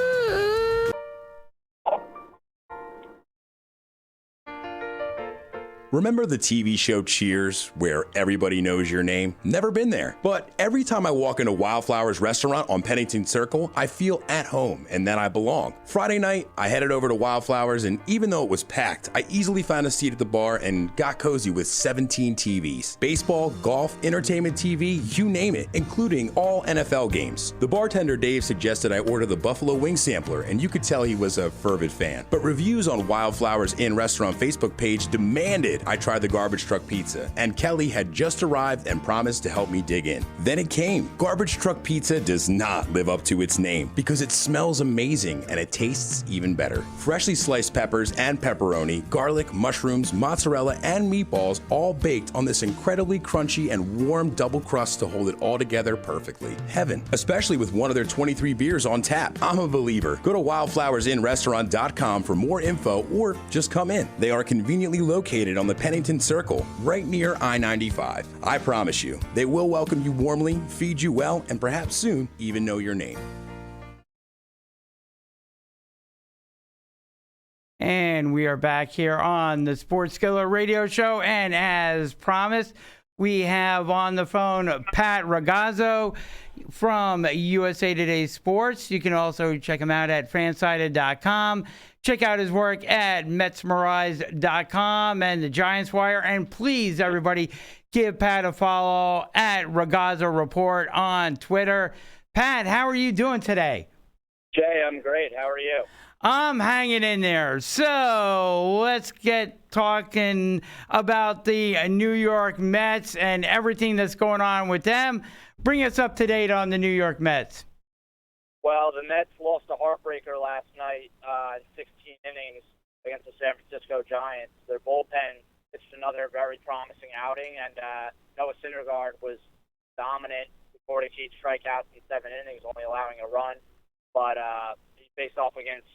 Remember the TV show Cheers, where everybody knows your name? Never been there. But every time I walk into Wildflowers restaurant on Pennington Circle, I feel at home and that I belong. Friday night, I headed over to Wildflowers, and even though it was packed, I easily found a seat at the bar and got cozy with 17 TVs. Baseball, golf, entertainment TV, you name it, including all NFL games. The bartender Dave suggested I order the Buffalo Wing Sampler, and you could tell he was a fervent fan. But reviews on Wildflowers Inn restaurant Facebook page demanded I tried the garbage truck pizza, and Kelly had just arrived and promised to help me dig in. Then it came. Garbage truck pizza does not live up to its name because it smells amazing and it tastes even better. Freshly sliced peppers and pepperoni, garlic, mushrooms, mozzarella, and meatballs all baked on this incredibly crunchy and warm double crust to hold it all together perfectly. Heaven, especially with one of their 23 beers on tap. I'm a believer. Go to wildflowersinrestaurant.com for more info or just come in. They are conveniently located on the Pennington Circle, right near I-95. I promise you, they will welcome you warmly, feed you well, and perhaps soon even know your name. And we are back here on the Sports Skillet Radio Show. And as promised, we have on the phone Pat Ragazzo from USA Today Sports. You can also check him out at fansided.com. Check out his work at metsmerized.com and the Giants Wire. And please, everybody, give Pat a follow at Ragazzo Report on Twitter. Pat, how are you doing today? Jay, I'm great. How are you? I'm hanging in there. So let's get talking about the New York Mets and everything that's going on with them. Bring us up to date on the New York Mets. Well, the Mets lost a heartbreaker last night in 16 innings against the San Francisco Giants. Their bullpen pitched another very promising outing, and Noah Syndergaard was dominant, 48 strikeouts in 7 innings, only allowing a run. But he faced off against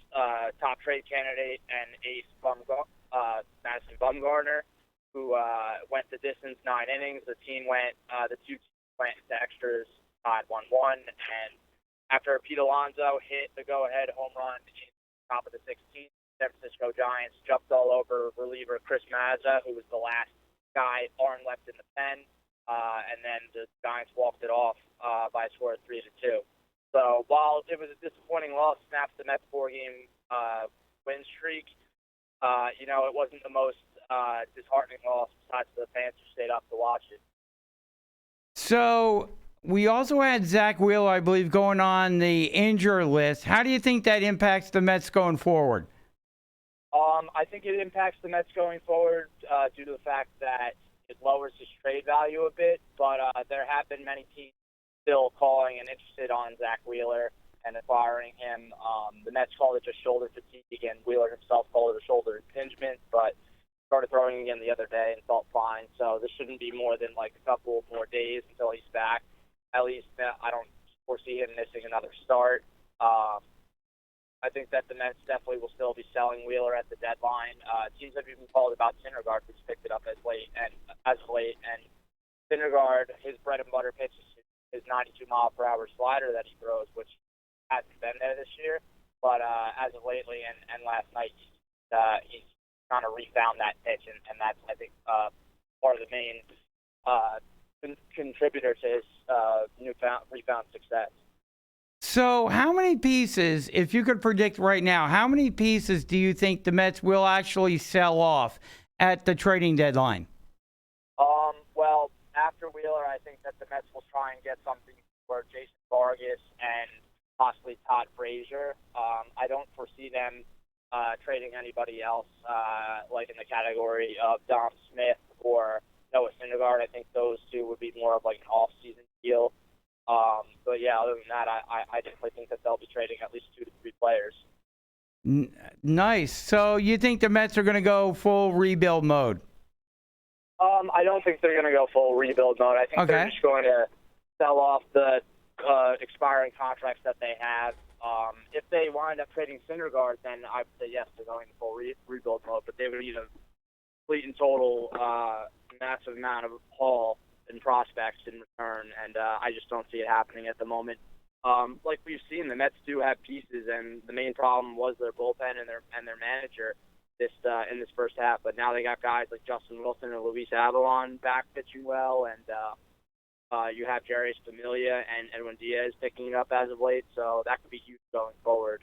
top trade candidate and ace Madison Bumgarner, who went the distance 9 innings. The two teams went into extras, tied 1-1, and after Pete Alonso hit the go-ahead home run in the top of the 16th, San Francisco Giants jumped all over reliever Chris Mazza, who was the last guy arm left in the pen, and then the Giants walked it off by a score of 3-2. So while it was a disappointing loss, snapped the Mets 4-game win streak, it wasn't the most disheartening loss besides the fans who stayed up to watch it. So we also had Zach Wheeler, I believe, going on the injury list. How do you think that impacts the Mets going forward? I think it impacts the Mets going forward due to the fact that it lowers his trade value a bit, but there have been many teams still calling and interested on Zach Wheeler and acquiring him. The Mets called it just shoulder fatigue, and Wheeler himself called it a shoulder impingement, but started throwing again the other day and felt fine. So this shouldn't be more than like a couple more days until he's back. At least I don't foresee him missing another start. I think that the Mets definitely will still be selling Wheeler at the deadline. Teams have even called about Syndergaard, who's picked it up as late. And Syndergaard, his bread and butter pitch is his 92-mile-per-hour slider that he throws, which hasn't been there this year. But as of lately and last night, he's kind of refound that pitch, and that's, I think, part of the main contributor to his refound success. So how many pieces, if you could predict right now, how many pieces do you think the Mets will actually sell off at the trading deadline? Well, after Wheeler, I think that the Mets will try and get something for Jason Vargas and possibly Todd Frazier. I don't foresee them trading anybody else, like in the category of Dom Smith or Noah Syndergaard. I think those two would be more of like an off-season deal. But yeah, other than that, I definitely think that they'll be trading at least 2 to 3 players. Nice. So you think the Mets are going to go full rebuild mode? I don't think they're going to go full rebuild mode. I think they're just going to sell off the expiring contracts that they have. If they wind up trading Syndergaard, then I would say yes, they're going full rebuild mode. But they would need a complete and total massive amount of haul and prospects in return, and I just don't see it happening at the moment. Like we've seen, the Mets do have pieces, and the main problem was their bullpen and their manager in this first half. But now they got guys like Justin Wilson and Luis Avalon back pitching well, and you have Jarius Familia and Edwin Diaz picking it up as of late, so that could be huge going forward.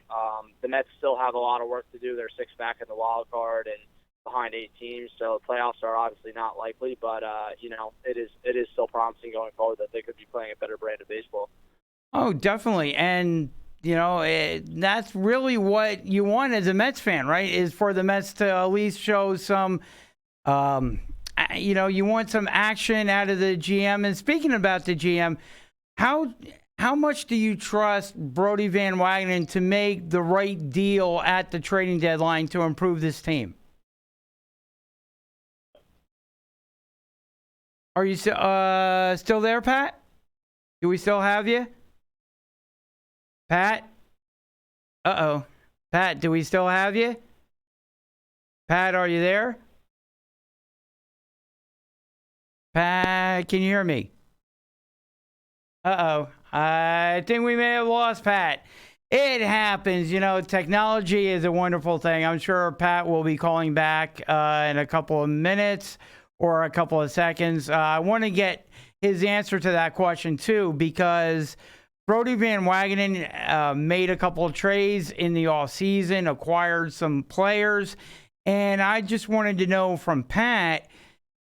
The Mets still have a lot of work to do. They're 6 back in the wild card and behind 8 teams, so playoffs are obviously not likely, but it is still promising going forward that they could be playing a better brand of baseball. Oh, definitely. And that's really what you want as a Mets fan, right? Is for the Mets to at least show some you want some action out of the GM. And speaking about the GM, how much do you trust Brodie Van Wagenen to make the right deal at the trading deadline to improve this team? Are you still there, Pat? Do we still have you? Pat? Uh-oh. Pat, do we still have you? Pat, are you there? Pat, can you hear me? Uh-oh. I think we may have lost Pat. It happens. Technology is a wonderful thing. I'm sure Pat will be calling back in a couple of minutes or a couple of seconds. I want to get his answer to that question, too, because Brodie Van Wagenen made a couple of trades in the offseason, acquired some players, and I just wanted to know from Pat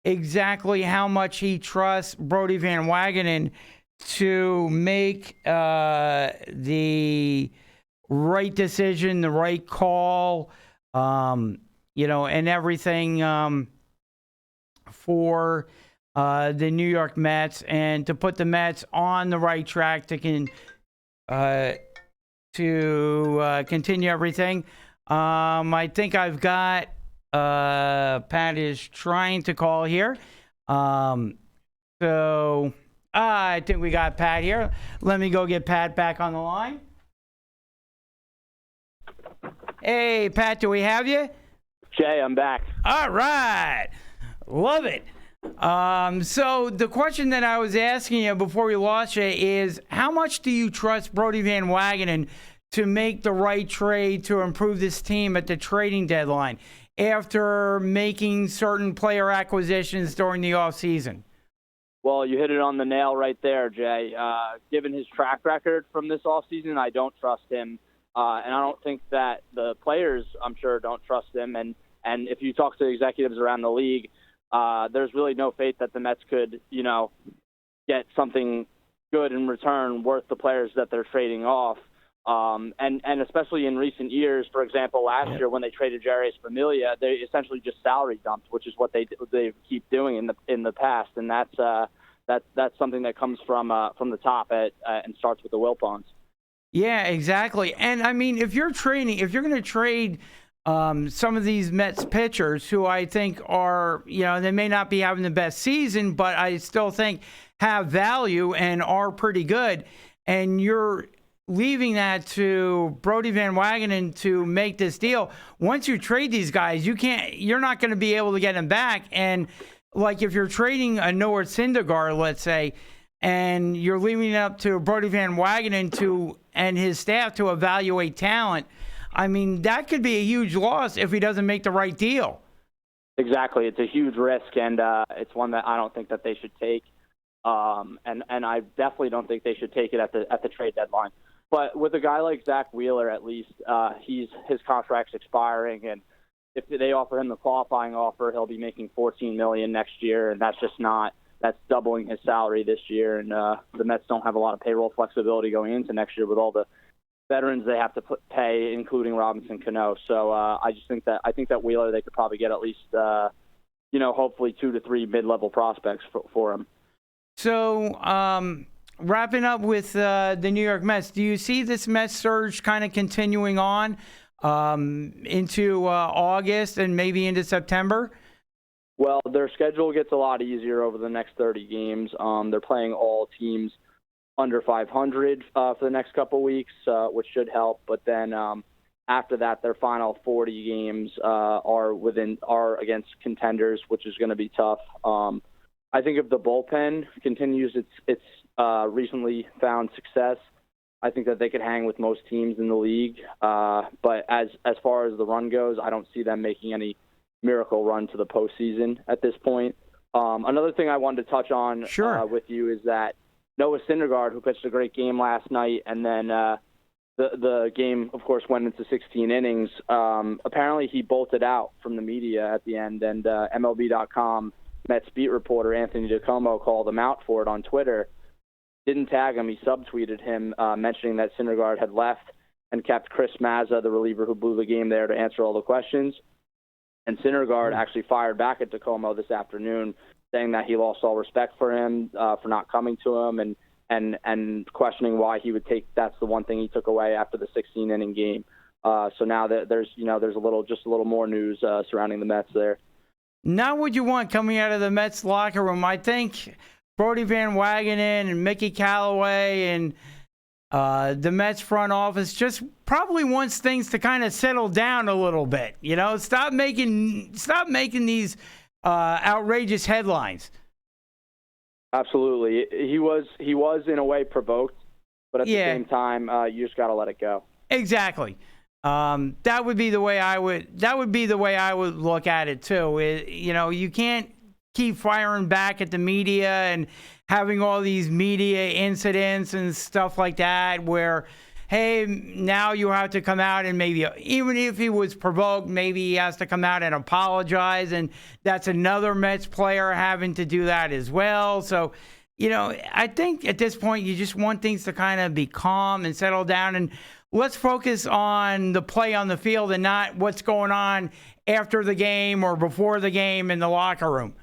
exactly how much he trusts Brodie Van Wagenen to make the right decision, the right call, and everything for the New York Mets, and to put the Mets on the right track to continue everything. I think I've got Pat is trying to call here. So I think we got Pat here. Let me go get Pat back on the line. Hey, Pat, do we have you? Jay, I'm back. All right. Love it. So the question that I was asking you before we lost you is, how much do you trust Brodie Van Wagenen to make the right trade to improve this team at the trading deadline after making certain player acquisitions during the offseason? Well, you hit it on the nail right there, Jay. Given his track record from this offseason, I don't trust him. And I don't think that the players, I'm sure, don't trust him. And if you talk to executives around the league, there's really no faith that the Mets could, get something good in return worth the players that they're trading off. And especially in recent years, for example, last year when they traded Jarius Familia, they essentially just salary dumped, which is what they keep doing in the past, and that's something that comes from the top and starts with the Wilpons. Yeah, exactly. And I mean, if you're going to trade some of these Mets pitchers who I think are, they may not be having the best season, but I still think have value and are pretty good, and you're leaving that to Brodie Van Wagenen to make this deal. Once you trade these guys, you're not going to be able to get them back. And like if you're trading a Noah Syndergaard, let's say, and you're leaving it up to Brodie Van Wagenen and his staff to evaluate talent, I mean, that could be a huge loss if he doesn't make the right deal. Exactly. It's a huge risk, and it's one that I don't think that they should take. And I definitely don't think they should take it at the trade deadline. But with a guy like Zach Wheeler, at least his contract's expiring, and if they offer him the qualifying offer, he'll be making $14 million next year, and that's doubling his salary this year. And the Mets don't have a lot of payroll flexibility going into next year with all the veterans they have to pay, including Robinson Cano. So I think that Wheeler, they could probably get at least hopefully 2 to 3 mid-level prospects for him. So. Wrapping up with the New York Mets, do you see this Mets surge kind of continuing on into August and maybe into September? Well, their schedule gets a lot easier over the next 30 games. They're playing all teams under 500 for the next couple weeks, which should help. But then after that, their final 40 games are against contenders, which is going to be tough. I think if the bullpen continues its recently found success, I think that they could hang with most teams in the league. But as far as the run goes, I don't see them making any miracle run to the postseason at this point. Another thing I wanted to touch on with you is that Noah Syndergaard, who pitched a great game last night, and then the game, of course, went into 16 innings. Apparently, he bolted out from the media at the end, and MLB.com Mets beat reporter Anthony DiComo called him out for it on Twitter. Didn't tag him. He subtweeted him, mentioning that Syndergaard had left and kept Chris Mazza, the reliever who blew the game, there to answer all the questions. And Syndergaard actually fired back at DiComo this afternoon, saying that he lost all respect for him for not coming to him, and questioning why he would take. That's the one thing he took away after the 16-inning game. So now that there's a little more news surrounding the Mets there. Not what you want coming out of the Mets locker room. I think Brodie Van Wagenen and Mickey Callaway and the Mets front office just probably wants things to kind of settle down a little bit. Stop making these outrageous headlines. Absolutely, he was in a way provoked, but at the same time, you just got to let it go. Exactly. That would be the way I would look at it too. You can't keep firing back at the media and having all these media incidents and stuff like that where, hey, now you have to come out and maybe, even if he was provoked, maybe he has to come out and apologize, and that's another Mets player having to do that as well. So I think at this point you just want things to kind of be calm and settle down, and let's focus on the play on the field and not what's going on after the game or before the game in the locker room.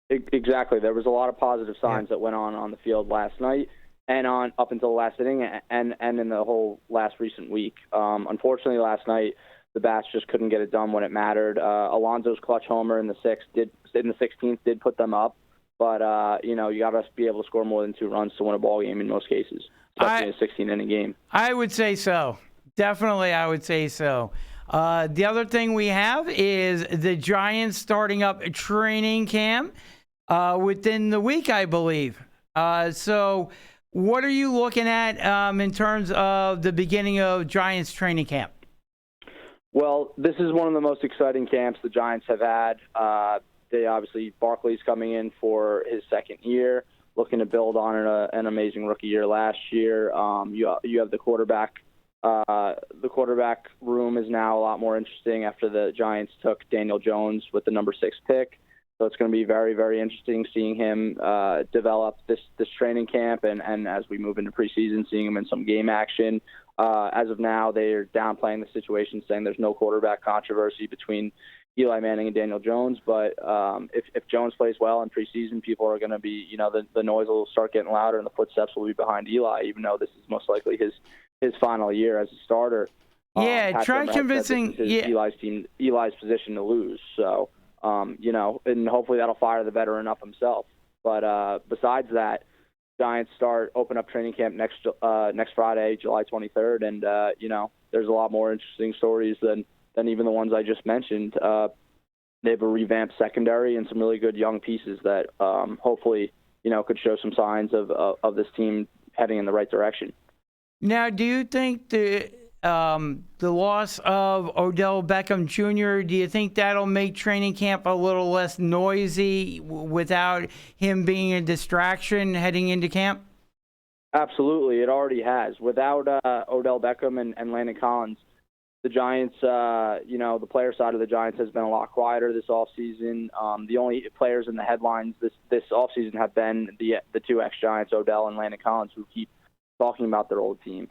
Exactly. There was a lot of positive signs that went on the field last night and on up until the last inning and in the whole last recent week. Unfortunately, last night the Bats just couldn't get it done when it mattered. Alonso's clutch homer in the 16th did put them up, but you got to be able to score more than 2 runs to win a ball game in most cases, especially in a 16-inning game. I would say so. Definitely, I would say so. The other thing we have is the Giants starting up a training camp within the week, I believe. So what are you looking at in terms of the beginning of Giants training camp? Well, this is one of the most exciting camps the Giants have had. They obviously, Barkley's coming in for his second year, looking to build on an amazing rookie year last year. You have the quarterback. The quarterback room is now a lot more interesting after the Giants took Daniel Jones with the number 6 pick. So it's going to be very, very interesting seeing him develop this training camp and as we move into preseason, seeing him in some game action. As of now, they're downplaying the situation, saying there's no quarterback controversy between Eli Manning and Daniel Jones. But if Jones plays well in preseason, people are going to be, the noise will start getting louder and the footsteps will be behind Eli, even though this is most likely his final year as a starter. Try convincing Eli's position to lose. So. And hopefully that'll fire the veteran up himself. But besides that, Giants open up training camp next Friday, July 23rd, and there's a lot more interesting stories than even the ones I just mentioned. They have a revamped secondary and some really good young pieces that hopefully could show some signs of this team heading in the right direction. Now, do you think the loss of Odell Beckham Jr., do you think that'll make training camp a little less noisy without him being a distraction heading into camp? Absolutely. It already has. Without Odell Beckham and Landon Collins, the Giants, the player side of the Giants has been a lot quieter this offseason. The only players in the headlines this offseason have been the 2 ex-Giants, Odell and Landon Collins, who keep talking about their old team.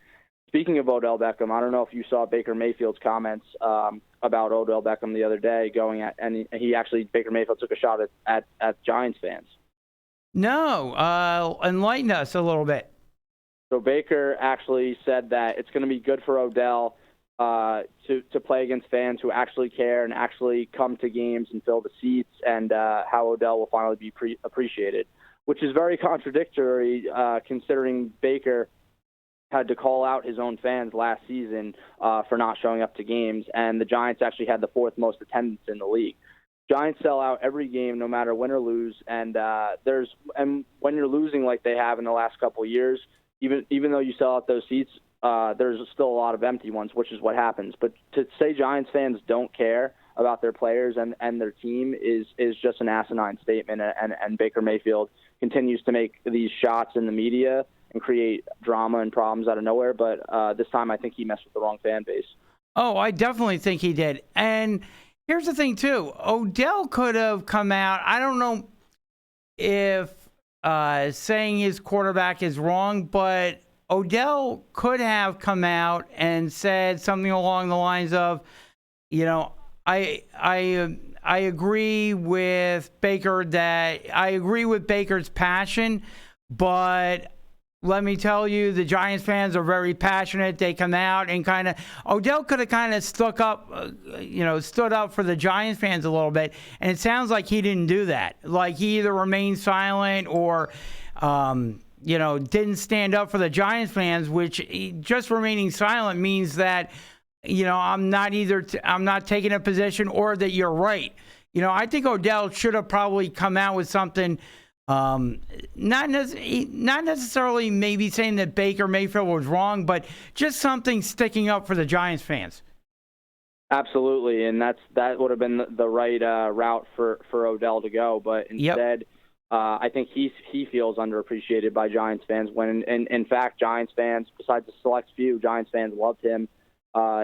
Speaking of Odell Beckham, I don't know if you saw Baker Mayfield's comments about Odell Beckham the other day and Baker Mayfield took a shot at Giants fans. No, enlighten us a little bit. So Baker actually said that it's going to be good for Odell to play against fans who actually care and actually come to games and fill the seats, and how Odell will finally be appreciated, which is very contradictory considering Baker had to call out his own fans last season for not showing up to games, and the Giants actually had the 4th most attendance in the league. Giants sell out every game, no matter win or lose, and when you're losing like they have in the last couple of years, even though you sell out those seats, there's still a lot of empty ones, which is what happens. But to say Giants fans don't care about their players and their team is just an asinine statement, and Baker Mayfield continues to make these shots in the media and create drama and problems out of nowhere. But this time I think he messed with the wrong fan base. Oh, I definitely think he did. And here's the thing, too. Odell could have come out. I don't know if saying his quarterback is wrong, but Odell could have come out and said something along the lines of, I agree with Baker I agree with Baker's passion, but let me tell you, the Giants fans are very passionate. They come out and Odell could have kind of stood up for the Giants fans a little bit. And it sounds like he didn't do that. Like he either remained silent or, didn't stand up for the Giants fans, which just remaining silent means that, I'm not taking a position or that you're right. I think Odell should have probably come out with something. Not necessarily maybe saying that Baker Mayfield was wrong, but just something sticking up for the Giants fans. Absolutely, and that would have been the right route for Odell to go. But instead, I think he feels underappreciated by Giants fans. When in fact, Giants fans, besides a select few, Giants fans loved him.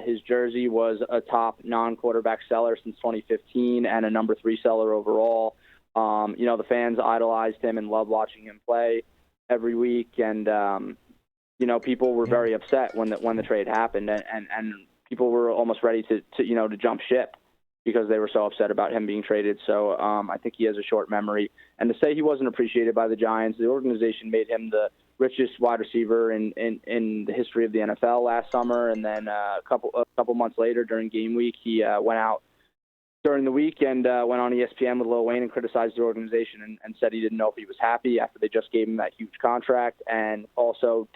His jersey was a top non-quarterback seller since 2015 and a number 3 seller overall. The fans idolized him and loved watching him play every week, and people were very upset when the trade happened, and people were almost ready to jump ship because they were so upset about him being traded. So I think he has a short memory. And to say he wasn't appreciated by the Giants, the organization made him the richest wide receiver in the history of the NFL last summer. And then a couple months later during game week, he went out during the week and went on ESPN with Lil Wayne and criticized the organization and said he didn't know if he was happy after they just gave him that huge contract, and also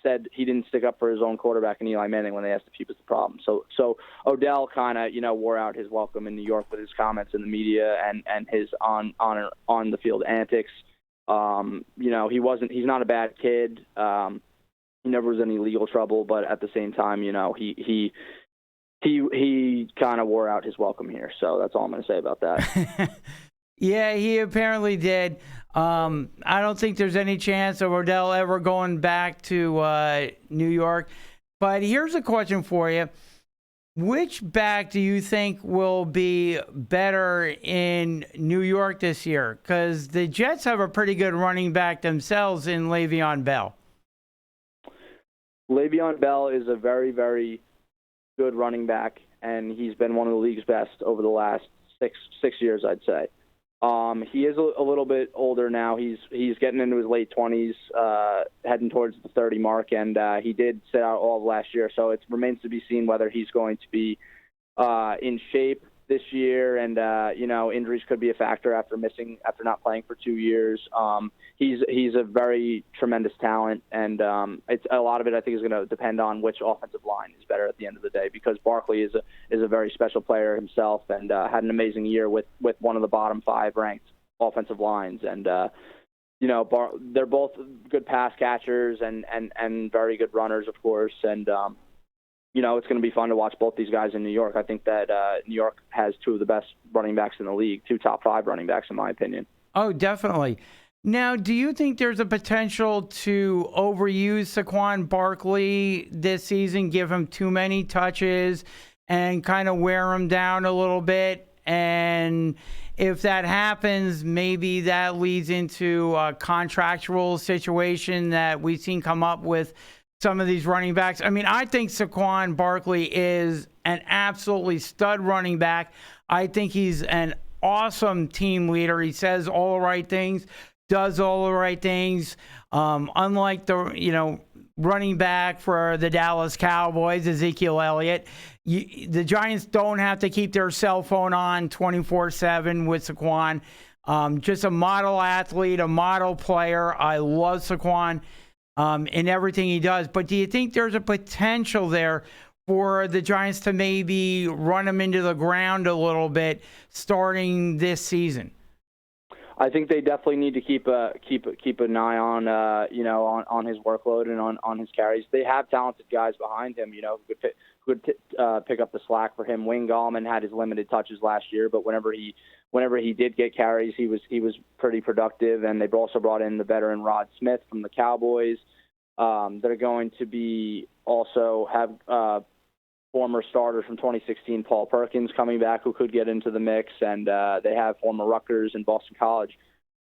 said he didn't stick up for his own quarterback in Eli Manning when they asked if he was the problem. So Odell kind of wore out his welcome in New York with his comments in the media and his on the field antics. He's not a bad kid. He never was in any legal trouble, but at the same time, he kind of wore out his welcome here. So that's all I'm going to say about that. Yeah, he apparently did. I don't think there's any chance of Odell ever going back to New York. But here's a question for you. Which back do you think will be better in New York this year? Because the Jets have a pretty good running back themselves in Le'Veon Bell. Le'Veon Bell is a very, very good running back, and he's been one of the league's best over the last six years, I'd say. He is a little bit older now. He's getting into his late 20s, heading towards the 30 mark, and he did sit out all of last year. So it remains to be seen whether he's going to be in shape this year, and injuries could be a factor after not playing for 2 years. He's a very tremendous talent, and it's a lot of it I think is going to depend on which offensive line is better at the end of the day, because Barkley is a very special player himself and had an amazing year with one of the bottom 5 ranked offensive lines, and they're both good pass catchers and very good runners, of course, and it's going to be fun to watch both these guys in New York. I think that New York has 2 of the best running backs in the league, 2 top 5 running backs in my opinion. Oh, definitely. Now, do you think there's a potential to overuse Saquon Barkley this season, give him too many touches and kind of wear him down a little bit? And if that happens, maybe that leads into a contractual situation that we've seen come up with some of these running backs. I mean, I think Saquon Barkley is an absolutely stud running back. I think he's an awesome team leader. He says all the right things, does all the right things. Unlike the running back for the Dallas Cowboys, Ezekiel Elliott, the Giants don't have to keep their cell phone on 24/7 with Saquon. Just a model athlete, a model player. I love Saquon in everything he does. But do you think there's a potential there for the Giants to maybe run him into the ground a little bit starting this season? I think they definitely need to keep an eye on on his workload and on his carries. They have talented guys behind him, who could pick up the slack for him. Wayne Gallman had his limited touches last year, but whenever he did get carries, he was pretty productive. And they've also brought in the veteran Rod Smith from the Cowboys. They're going to be also have former starters from 2016, Paul Perkins, coming back, who could get into the mix, and they have former Rutgers and Boston College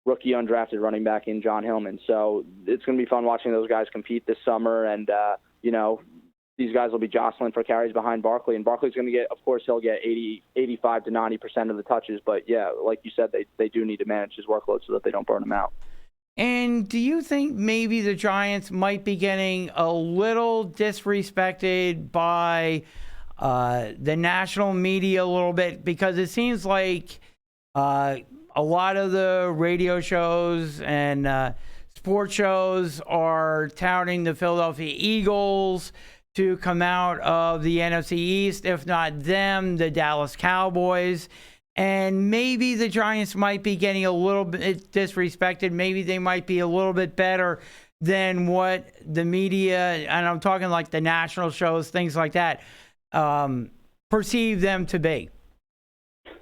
rookie undrafted running back in John Hillman. So it's going to be fun watching those guys compete this summer, and these guys will be jostling for carries behind Barkley, and Barkley's going to get, of course, he'll get 85 to 90% of the touches, but yeah, like you said, they do need to manage his workload so that they don't burn him out. And do you think maybe the Giants might be getting a little disrespected by the national media a little bit? Because it seems like a lot of the radio shows and sports shows are touting the Philadelphia Eagles to come out of the NFC East, if not them, the Dallas Cowboys. And maybe the Giants might be getting a little bit disrespected. Maybe they might be a little bit better than what the media, and I'm talking like the national shows, things like that, perceive them to be.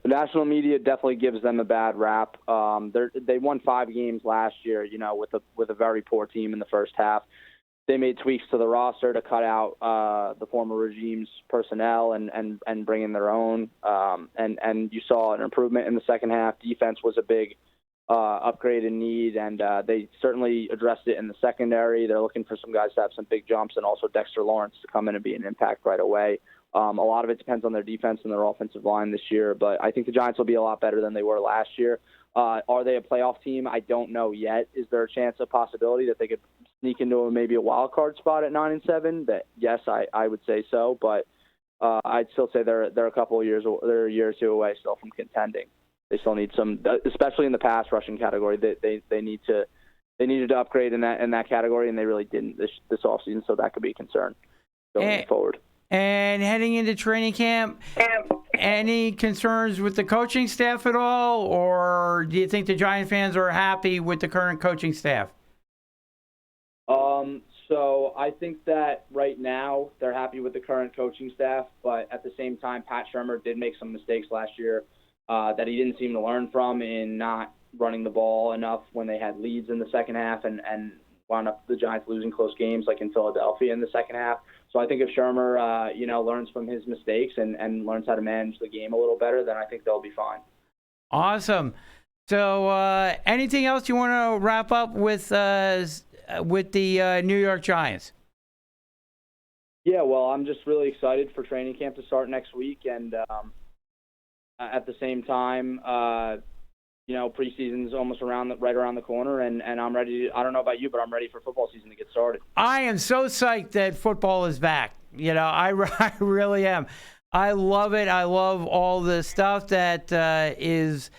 The national media definitely gives them a bad rap. They won 5 games last year, with a very poor team in the first half. they made tweaks to the roster to cut out the former regime's personnel and bring in their own. And you saw an improvement in the second half. Defense was a big upgrade in need, and they certainly addressed it in the secondary. They're looking for some guys to have some big jumps, and also Dexter Lawrence to come in and be an impact right away. A lot of it depends on their defense and their offensive line this year, but I think the Giants will be a lot better than they were last year. Are they a playoff team? I don't know yet. Is there a chance, a possibility that they could sneak into maybe a wild card spot at 9-7? That yes, I would say so, but I'd still say they're a couple of years, they're a year or two away still from contending. They still need some, especially in the pass rushing category. They needed to upgrade in that category, and they really didn't this offseason. So that could be a concern going forward. And heading into training camp, any concerns with the coaching staff at all, or do you think the Giant fans are happy with the current coaching staff? So I think that right now they're happy with the current coaching staff, but at the same time, Pat Shurmur did make some mistakes last year that he didn't seem to learn from in not running the ball enough when they had leads in the second half and wound up the Giants losing close games like in Philadelphia in the second half. So I think if Shurmur, learns from his mistakes and learns how to manage the game a little better, then I think they'll be fine. Awesome. So anything else you want to wrap up with the New York Giants? Yeah, well, I'm just really excited for training camp to start next week, and at the same time, preseason's almost right around the corner, and I'm ready. I don't know about you, but I'm ready for football season to get started. I am so psyched that football is back. I really am. I love it. I love all the stuff that is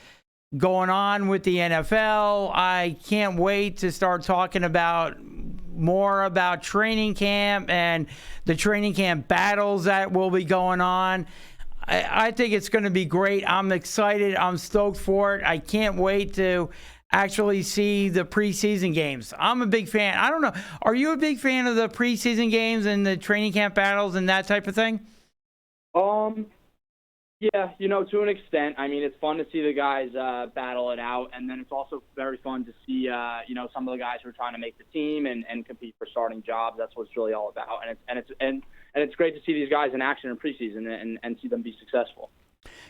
going on with the NFL. I can't wait to start talking more about training camp and the training camp battles that will be going on. I think it's going to be great. I'm excited. I'm stoked for it. I can't wait to actually see the preseason games. I'm a big fan. I don't know. Are you a big fan of the preseason games and the training camp battles and that type of thing? Yeah, to an extent. I mean, it's fun to see the guys battle it out, and then it's also very fun to see, some of the guys who are trying to make the team and compete for starting jobs. That's what it's really all about, and it's great to see these guys in action in preseason and see them be successful.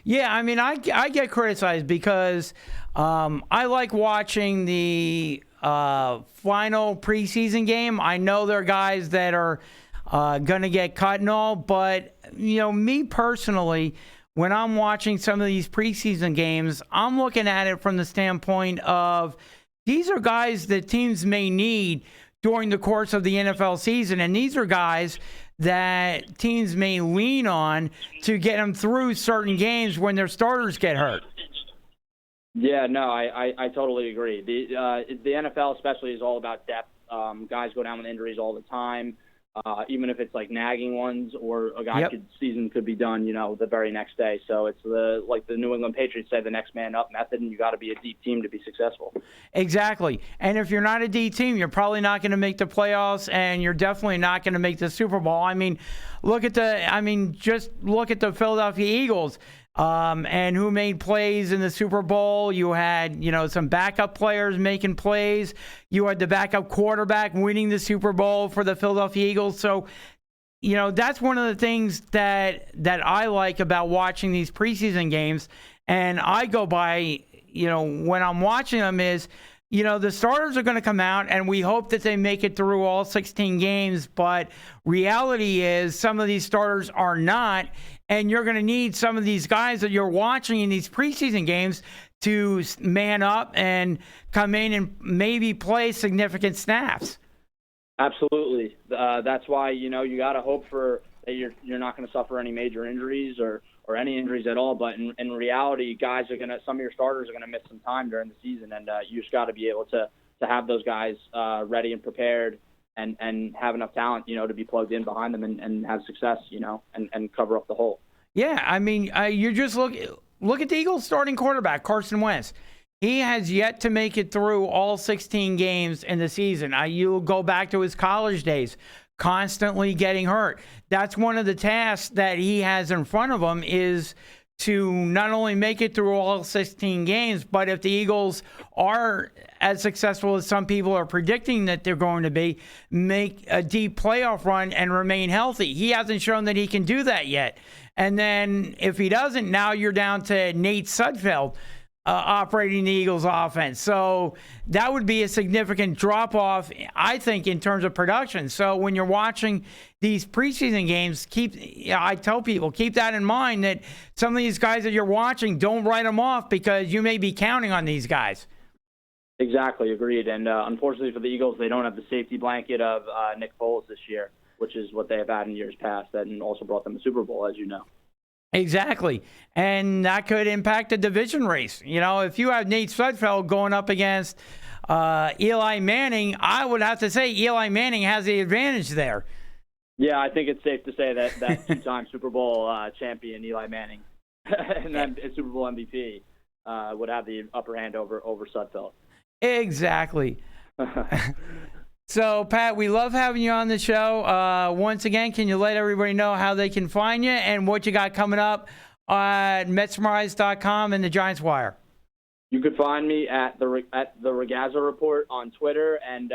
Yeah, I mean, I get criticized because I like watching the final preseason game. I know there are guys that are going to get cut and all, but, me personally, when I'm watching some of these preseason games, I'm looking at it from the standpoint of these are guys that teams may need during the course of the NFL season, and these are guys that teams may lean on to get them through certain games when their starters get hurt. Yeah, no, I totally agree. The NFL especially is all about depth. Guys go down with injuries all the time. Even if it's like nagging ones, or a guy's season could be done, the very next day. So it's like the New England Patriots say, the next man up method, and you got to be a deep team to be successful. Exactly. And if you're not a deep team, you're probably not going to make the playoffs, and you're definitely not going to make the Super Bowl. I mean, just look at the Philadelphia Eagles. And who made plays in the Super Bowl. You had, some backup players making plays. You had the backup quarterback winning the Super Bowl for the Philadelphia Eagles. So, that's one of the things that I like about watching these preseason games. And I go by, when I'm watching them is, the starters are going to come out, and we hope that they make it through all 16 games. But reality is some of these starters are not, and you're going to need some of these guys that you're watching in these preseason games to man up and come in and maybe play significant snaps. Absolutely. That's why, you got to hope for that you're not going to suffer any major injuries or any injuries at all. But in reality, some of your starters are going to miss some time during the season, and you just got to be able to have those guys ready and prepared and have enough talent, to be plugged in behind them and have success, and cover up the hole. Yeah, I mean, you just look at the Eagles starting quarterback, Carson Wentz. He has yet to make it through all 16 games in the season. You'll go back to his college days, constantly getting hurt. That's one of the tasks that he has in front of him, is to not only make it through all 16 games, but if the Eagles are as successful as some people are predicting that they're going to be, make a deep playoff run and remain healthy. He hasn't shown that he can do that yet. And then if he doesn't, now you're down to Nate Sudfeld operating the Eagles offense. So that would be a significant drop off, I think, in terms of production. So when you're watching these preseason games, I tell people, keep that in mind, that some of these guys that you're watching, don't write them off because you may be counting on these guys. Exactly, agreed. And unfortunately for the Eagles, they don't have the safety blanket of Nick Foles this year, which is what they have had in years past, and also brought them a Super Bowl, as you know. Exactly. And that could impact the division race. You know, if you have Nate Sudfeld going up against Eli Manning, I would have to say Eli Manning has the advantage there. Yeah, I think it's safe to say that two-time Super Bowl champion Eli Manning and then Super Bowl MVP would have the upper hand over Sudfeld. Exactly. So, Pat, we love having you on the show. Once again, can you let everybody know how they can find you and what you got coming up at Metsmerized.com and the Giants Wire? You could find me at the Ragazzo Report on Twitter, and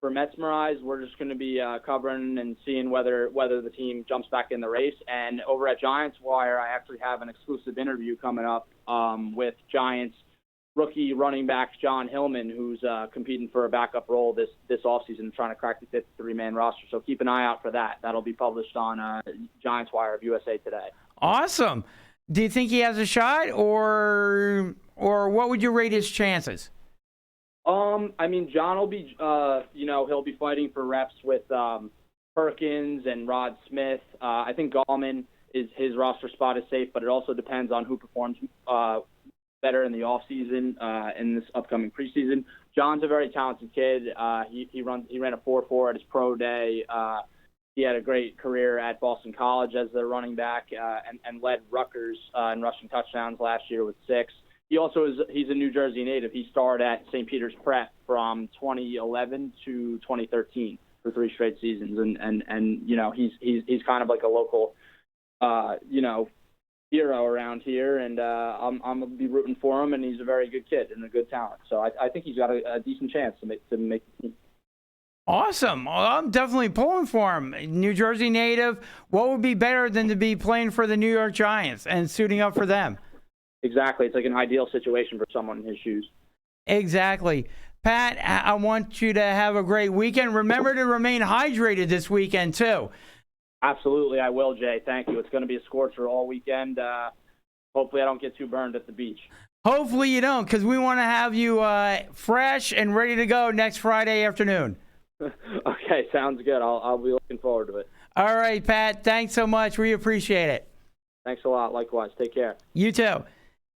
for Metsmerized, we're just going to be covering and seeing whether the team jumps back in the race. And over at Giants Wire, I actually have an exclusive interview coming up with Giants rookie running back John Hillman, who's competing for a backup role this offseason, trying to crack the 53-man roster. So keep an eye out for that. That'll be published on Giants Wire of USA Today. Awesome. Do you think he has a shot, or what would you rate his chances? I mean, John will be, he'll be fighting for reps with Perkins and Rod Smith. I think Gallman his roster spot is safe, but it also depends on who performs better in the offseason in this upcoming preseason. John's a very talented kid. He ran a 4.4 at his pro day. He had a great career at Boston College as their running back and led Rutgers in rushing touchdowns last year with 6. He's a New Jersey native. He starred at St. Peter's Prep from 2011 to 2013 for 3 straight seasons, and he's kind of like a local hero around here, and I'm gonna be rooting for him. And he's a very good kid and a good talent. So I think he's got a decent chance to make the team. Awesome. Well, I'm definitely pulling for him. New Jersey native. What would be better than to be playing for the New York Giants and suiting up for them? Exactly. It's like an ideal situation for someone in his shoes. Exactly. Pat, I want you to have a great weekend. Remember to remain hydrated this weekend, too. Absolutely, I will, Jay. Thank you. It's going to be a scorcher all weekend. Hopefully I don't get too burned at the beach. Hopefully you don't, because we want to have you fresh and ready to go next Friday afternoon. Okay, sounds good. I'll be looking forward to it. All right, Pat. Thanks so much. We appreciate it. Thanks a lot. Likewise. Take care. You too.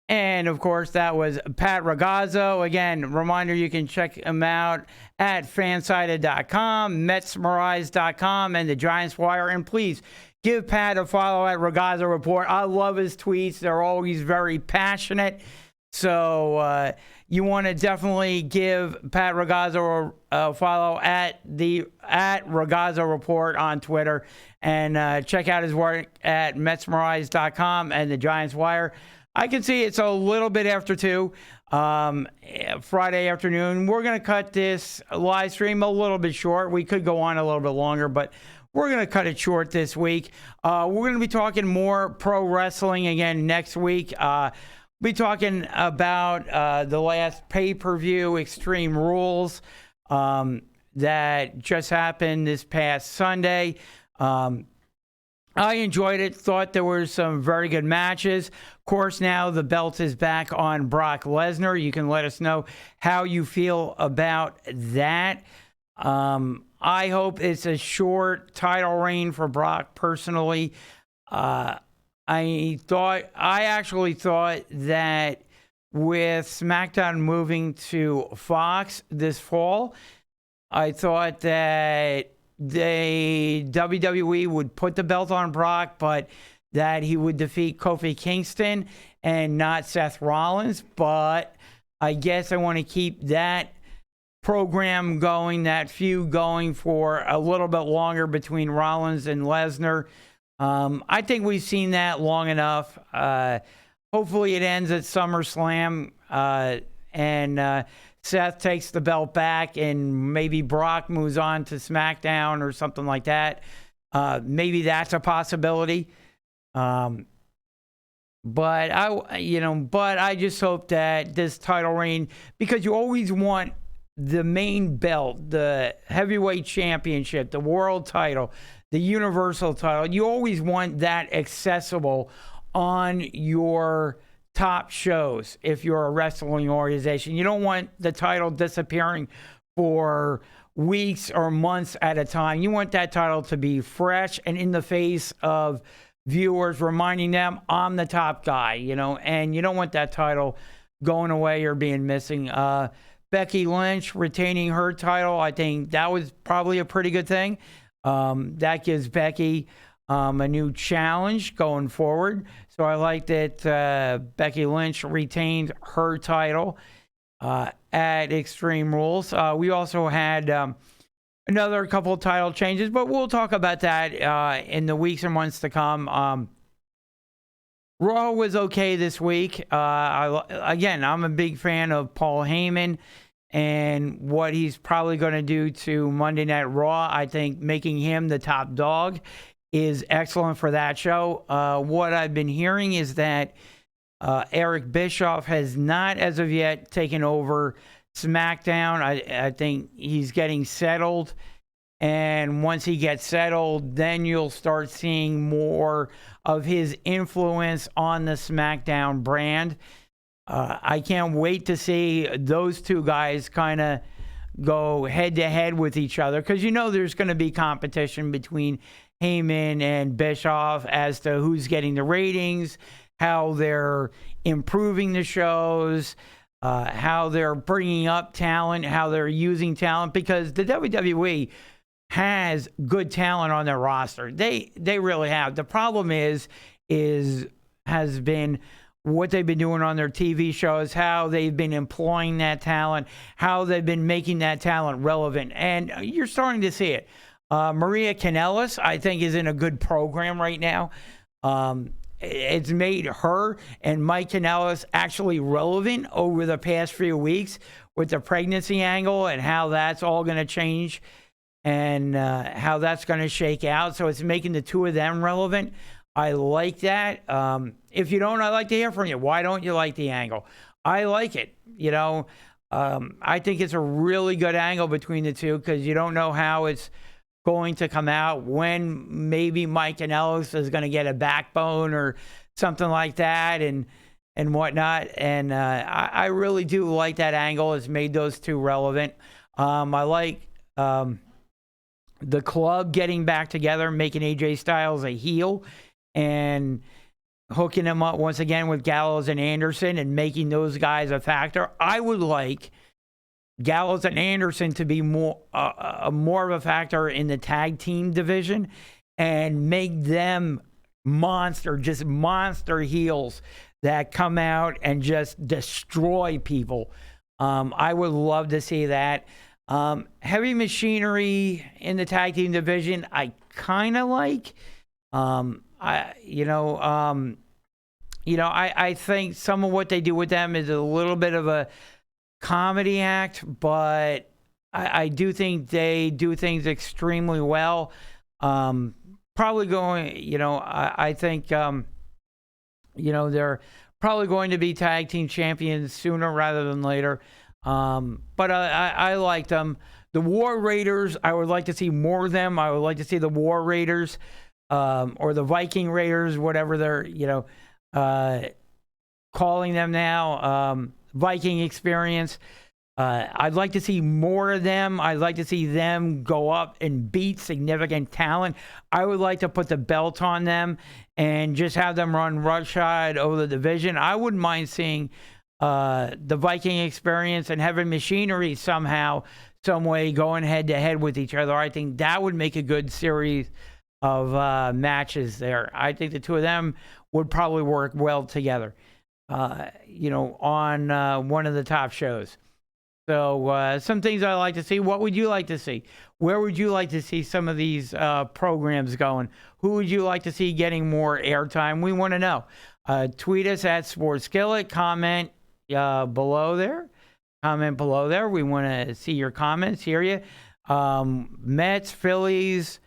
And, of course, that was Pat Ragazzo. Again, reminder, you can check him out at fansided.com, Metsmerized.com, and the Giants Wire. And please give Pat a follow at Ragazzo Report. I love his tweets. They're always very passionate. So you want to definitely give Pat Ragazzo a follow at Ragazzo Report on Twitter. And check out his work at Metsmerized.com and the Giants Wire. I can see it's a little bit after 2 Friday afternoon. We're going to cut this live stream a little bit short. We could go on a little bit longer, but we're going to cut it short this week. We're going to be talking more pro wrestling again next week. We'll be talking about the last pay-per-view, Extreme Rules, that just happened this past Sunday. I enjoyed it. Thought there were some very good matches. Of course, now the belt is back on Brock Lesnar. You can let us know how you feel about that. I hope it's a short title reign for Brock personally. I actually thought that with SmackDown moving to Fox this fall, I thought that WWE would put the belt on Brock, but that he would defeat Kofi Kingston and not Seth Rollins. But I guess I want to keep that program going, that feud going for a little bit longer between Rollins and Lesnar. I think we've seen that long enough. Hopefully it ends at SummerSlam, and Seth takes the belt back, and maybe Brock moves on to SmackDown or something like that. Maybe that's a possibility. But I just hope that this title reign, because you always want the main belt, the heavyweight championship, the world title, the universal title, you always want that accessible on your top shows if you're a wrestling organization. You don't want the title disappearing for weeks or months at a time. You want that title to be fresh and in the face of viewers, reminding them, I'm the top guy, and you don't want that title going away or being missing. Becky Lynch retaining her title, I think that was probably a pretty good thing. That gives Becky a new challenge going forward. So I like that Becky Lynch retained her title at Extreme Rules. We also had another couple of title changes, but we'll talk about that in the weeks and months to come. Raw was okay this week. I'm a big fan of Paul Heyman and what he's probably going to do to Monday Night Raw. I think making him the top dog is excellent for that show. What I've been hearing is that Eric Bischoff has not, as of yet, taken over SmackDown. I think he's getting settled. And once he gets settled, then you'll start seeing more of his influence on the SmackDown brand. I can't wait to see those two guys kind of go head-to-head with each other, because there's going to be competition between Heyman and Bischoff as to who's getting the ratings, how they're improving the shows, how they're bringing up talent, how they're using talent, because the WWE has good talent on their roster. They really have. The problem has been what they've been doing on their TV shows, how they've been employing that talent, how they've been making that talent relevant. And you're starting to see it. Maria Kanellis, I think, is in a good program right now. It's made her and Mike Kanellis actually relevant over the past few weeks with the pregnancy angle and how that's all going to change and how that's going to shake out. So it's making the two of them relevant. I like that. If you don't, I'd like to hear from you. Why don't you like the angle? I like it. I think it's a really good angle between the two, because you don't know how it's going to come out, when maybe Mike Kanellis is going to get a backbone or something like that and whatnot. And I really do like that angle. It's made those two relevant. I like the club getting back together, making AJ Styles a heel and hooking him up once again with Gallows and Anderson and making those guys a factor. I would like Gallows and Anderson to be more of a factor in the tag team division and make them monster heels that come out and just destroy people. I would love to see that. Heavy Machinery in the tag team division, I kind of like. I think some of what they do with them is a little bit of a comedy act, but I do think they do things extremely well. Probably going, I think, they're probably going to be tag team champions sooner rather than later. But I like them. The War Raiders, I would like to see more of them. I would like to see the War Raiders, or the Viking Raiders, whatever they're, calling them now. Viking Experience. I'd like to see more of them. I'd like to see them go up and beat significant talent. I would like to put the belt on them and just have them run roughshod over the division. I wouldn't mind seeing the Viking Experience and Heavy Machinery somehow, some way going head-to-head with each other. I think that would make a good series of matches there. I think the two of them would probably work well together, on one of the top shows. So some things I like to see. What would you like to see? Where would you like to see some of these programs going? Who would you like to see getting more airtime? We want to know. Tweet us at Sports Skillet. Comment below there. Comment below there. We want to see your comments, hear you. Mets, Phillies,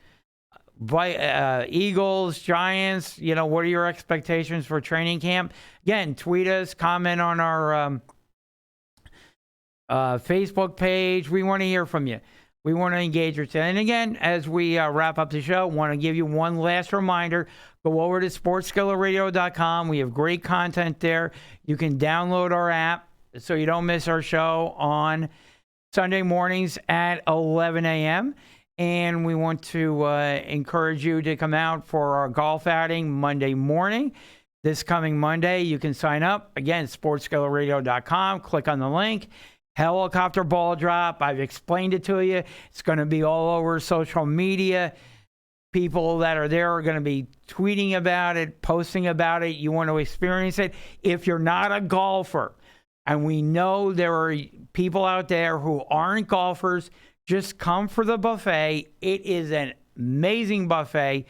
Eagles, Giants. What are your expectations for training camp? Again, tweet us. Comment on our Facebook page. We want to hear from you. We want to engage with you. And again, as we wrap up the show, want to give you one last reminder. Go over to sportsskilletradio.com. We have great content there. You can download our app so you don't miss our show on Sunday mornings at 11 a.m. And we want to encourage you to come out for our golf outing Monday morning. This coming Monday, you can sign up. Again, sportsskilletradio.com. Click on the link. Helicopter ball drop. I've explained it to you. It's going to be all over social media. People that are there are going to be tweeting about it, posting about it. You want to experience it. If you're not a golfer, and we know there are people out there who aren't golfers, just come for the buffet. It is an amazing buffet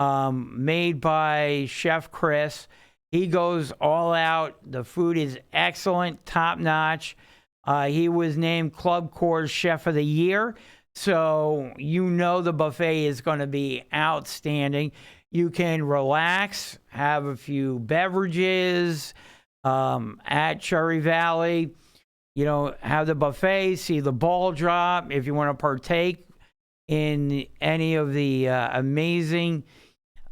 made by Chef Chris. He goes all out. The food is excellent, top-notch. He was named Club Corps Chef of the Year. So the buffet is going to be outstanding. You can relax, have a few beverages at Cherry Valley. Have the buffet, see the ball drop. If you want to partake in any of the amazing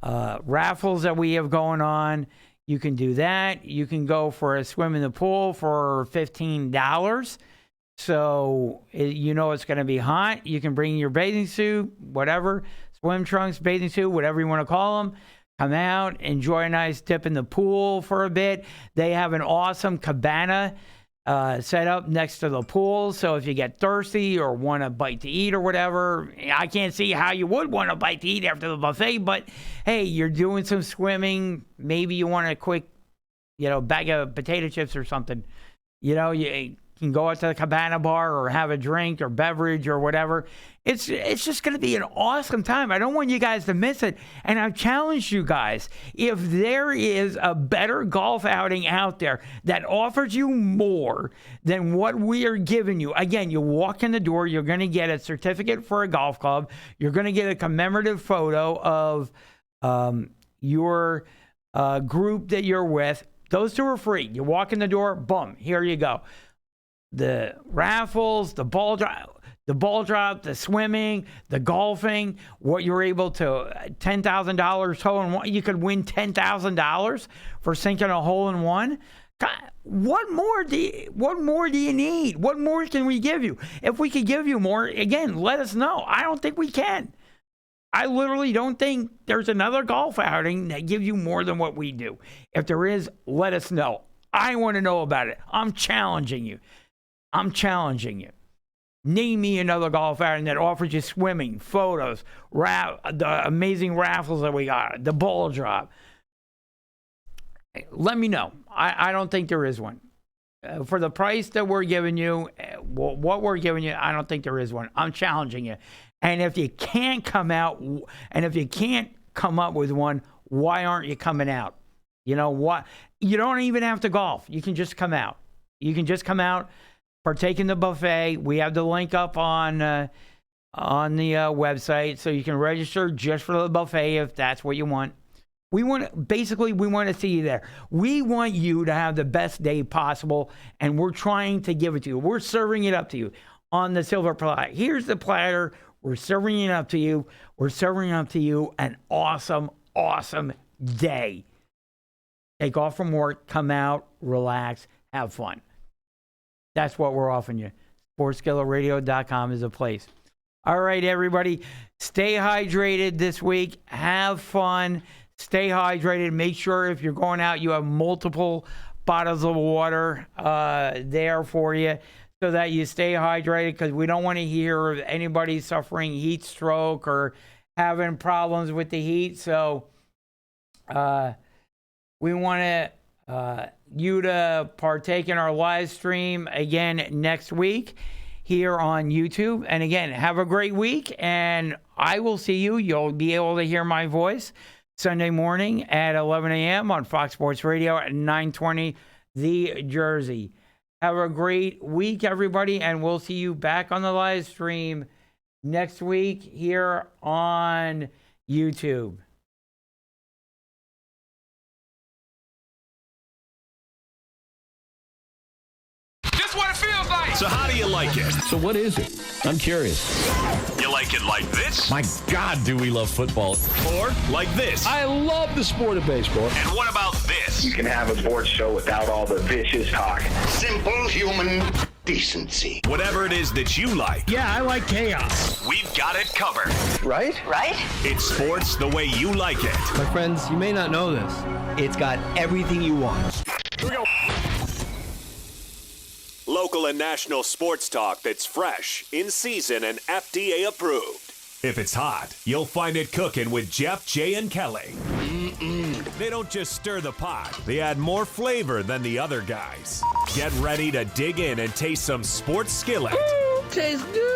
raffles that we have going on, you can do that. You can go for a swim in the pool for $15. So, it's going to be hot. You can bring your bathing suit, whatever, swim trunks, bathing suit, whatever you want to call them. Come out, enjoy a nice dip in the pool for a bit. They have an awesome cabana set up next to the pool. So if you get thirsty or want a bite to eat or whatever, I can't see how you would want a bite to eat after the buffet. But, hey, you're doing some swimming. Maybe you want a quick, bag of potato chips or something. You can go out to the cabana bar or have a drink or beverage or whatever. It's just going to be an awesome time. I don't want you guys to miss it. And I've challenged you guys. If there is a better golf outing out there that offers you more than what we are giving you, again, you walk in the door, you're going to get a certificate for a golf club. You're going to get a commemorative photo of your group that you're with. Those two are free. You walk in the door, boom, here you go. The raffles, the ball drop, the swimming, the golfing, what you're able to, $10,000 hole in one. You could win $10,000 for sinking a hole in one. God, what more do you need? What more can we give you? If we could give you more, again, let us know. I don't think we can. I literally don't think there's another golf outing that gives you more than what we do. If there is, let us know. I want to know about it. I'm challenging you. Name me another golf outing that offers you swimming, photos, the amazing raffles that we got, the ball drop. Let me know. I don't think there is one. For the price that we're giving you, what we're giving you, I don't think there is one. I'm challenging you. And if you can't come out, and if you can't come up with one, why aren't you coming out? You know what? You don't even have to golf. You can just come out. Partake in the buffet. We have the link up on the website, so you can register just for the buffet if that's what you want. We want to see you there. We want you to have the best day possible, and we're trying to give it to you. We're serving it up to you on the silver platter. Here's the platter. We're serving it up to you. We're serving up to you an awesome, awesome day. Take off from work, come out, relax, have fun. That's what we're offering you. SportsKillerRadio.com is a place. All right, everybody. Stay hydrated this week. Have fun. Stay hydrated. Make sure if you're going out, you have multiple bottles of water there for you so that you stay hydrated, because we don't want to hear of anybody suffering heat stroke or having problems with the heat. So we want to you to partake in our live stream again next week here on YouTube. And again, have a great week, and I will see you. You'll be able to hear my voice Sunday morning at 11 a.m. on Fox Sports Radio at 920 The Jersey. Have a great week, everybody, and we'll see you back on the live stream next week here on YouTube. Just what it feels like. So how do you like it? So what is it? I'm curious. You like it like this? My God, do we love football. Or like this? I love the sport of baseball. And what about this? You can have a sports show without all the vicious talk. Simple human decency. Whatever it is that you like. Yeah, I like chaos. We've got it covered. Right? It's sports the way you like it. My friends, you may not know this. It's got everything you want. Here we go. Local and national sports talk that's fresh, in season, and FDA approved. If it's hot, you'll find it cooking with Jeff, Jay, and Kelly. They don't just stir the pot, they add more flavor than the other guys. Get ready to dig in and taste some Sports Skillet. Tastes good.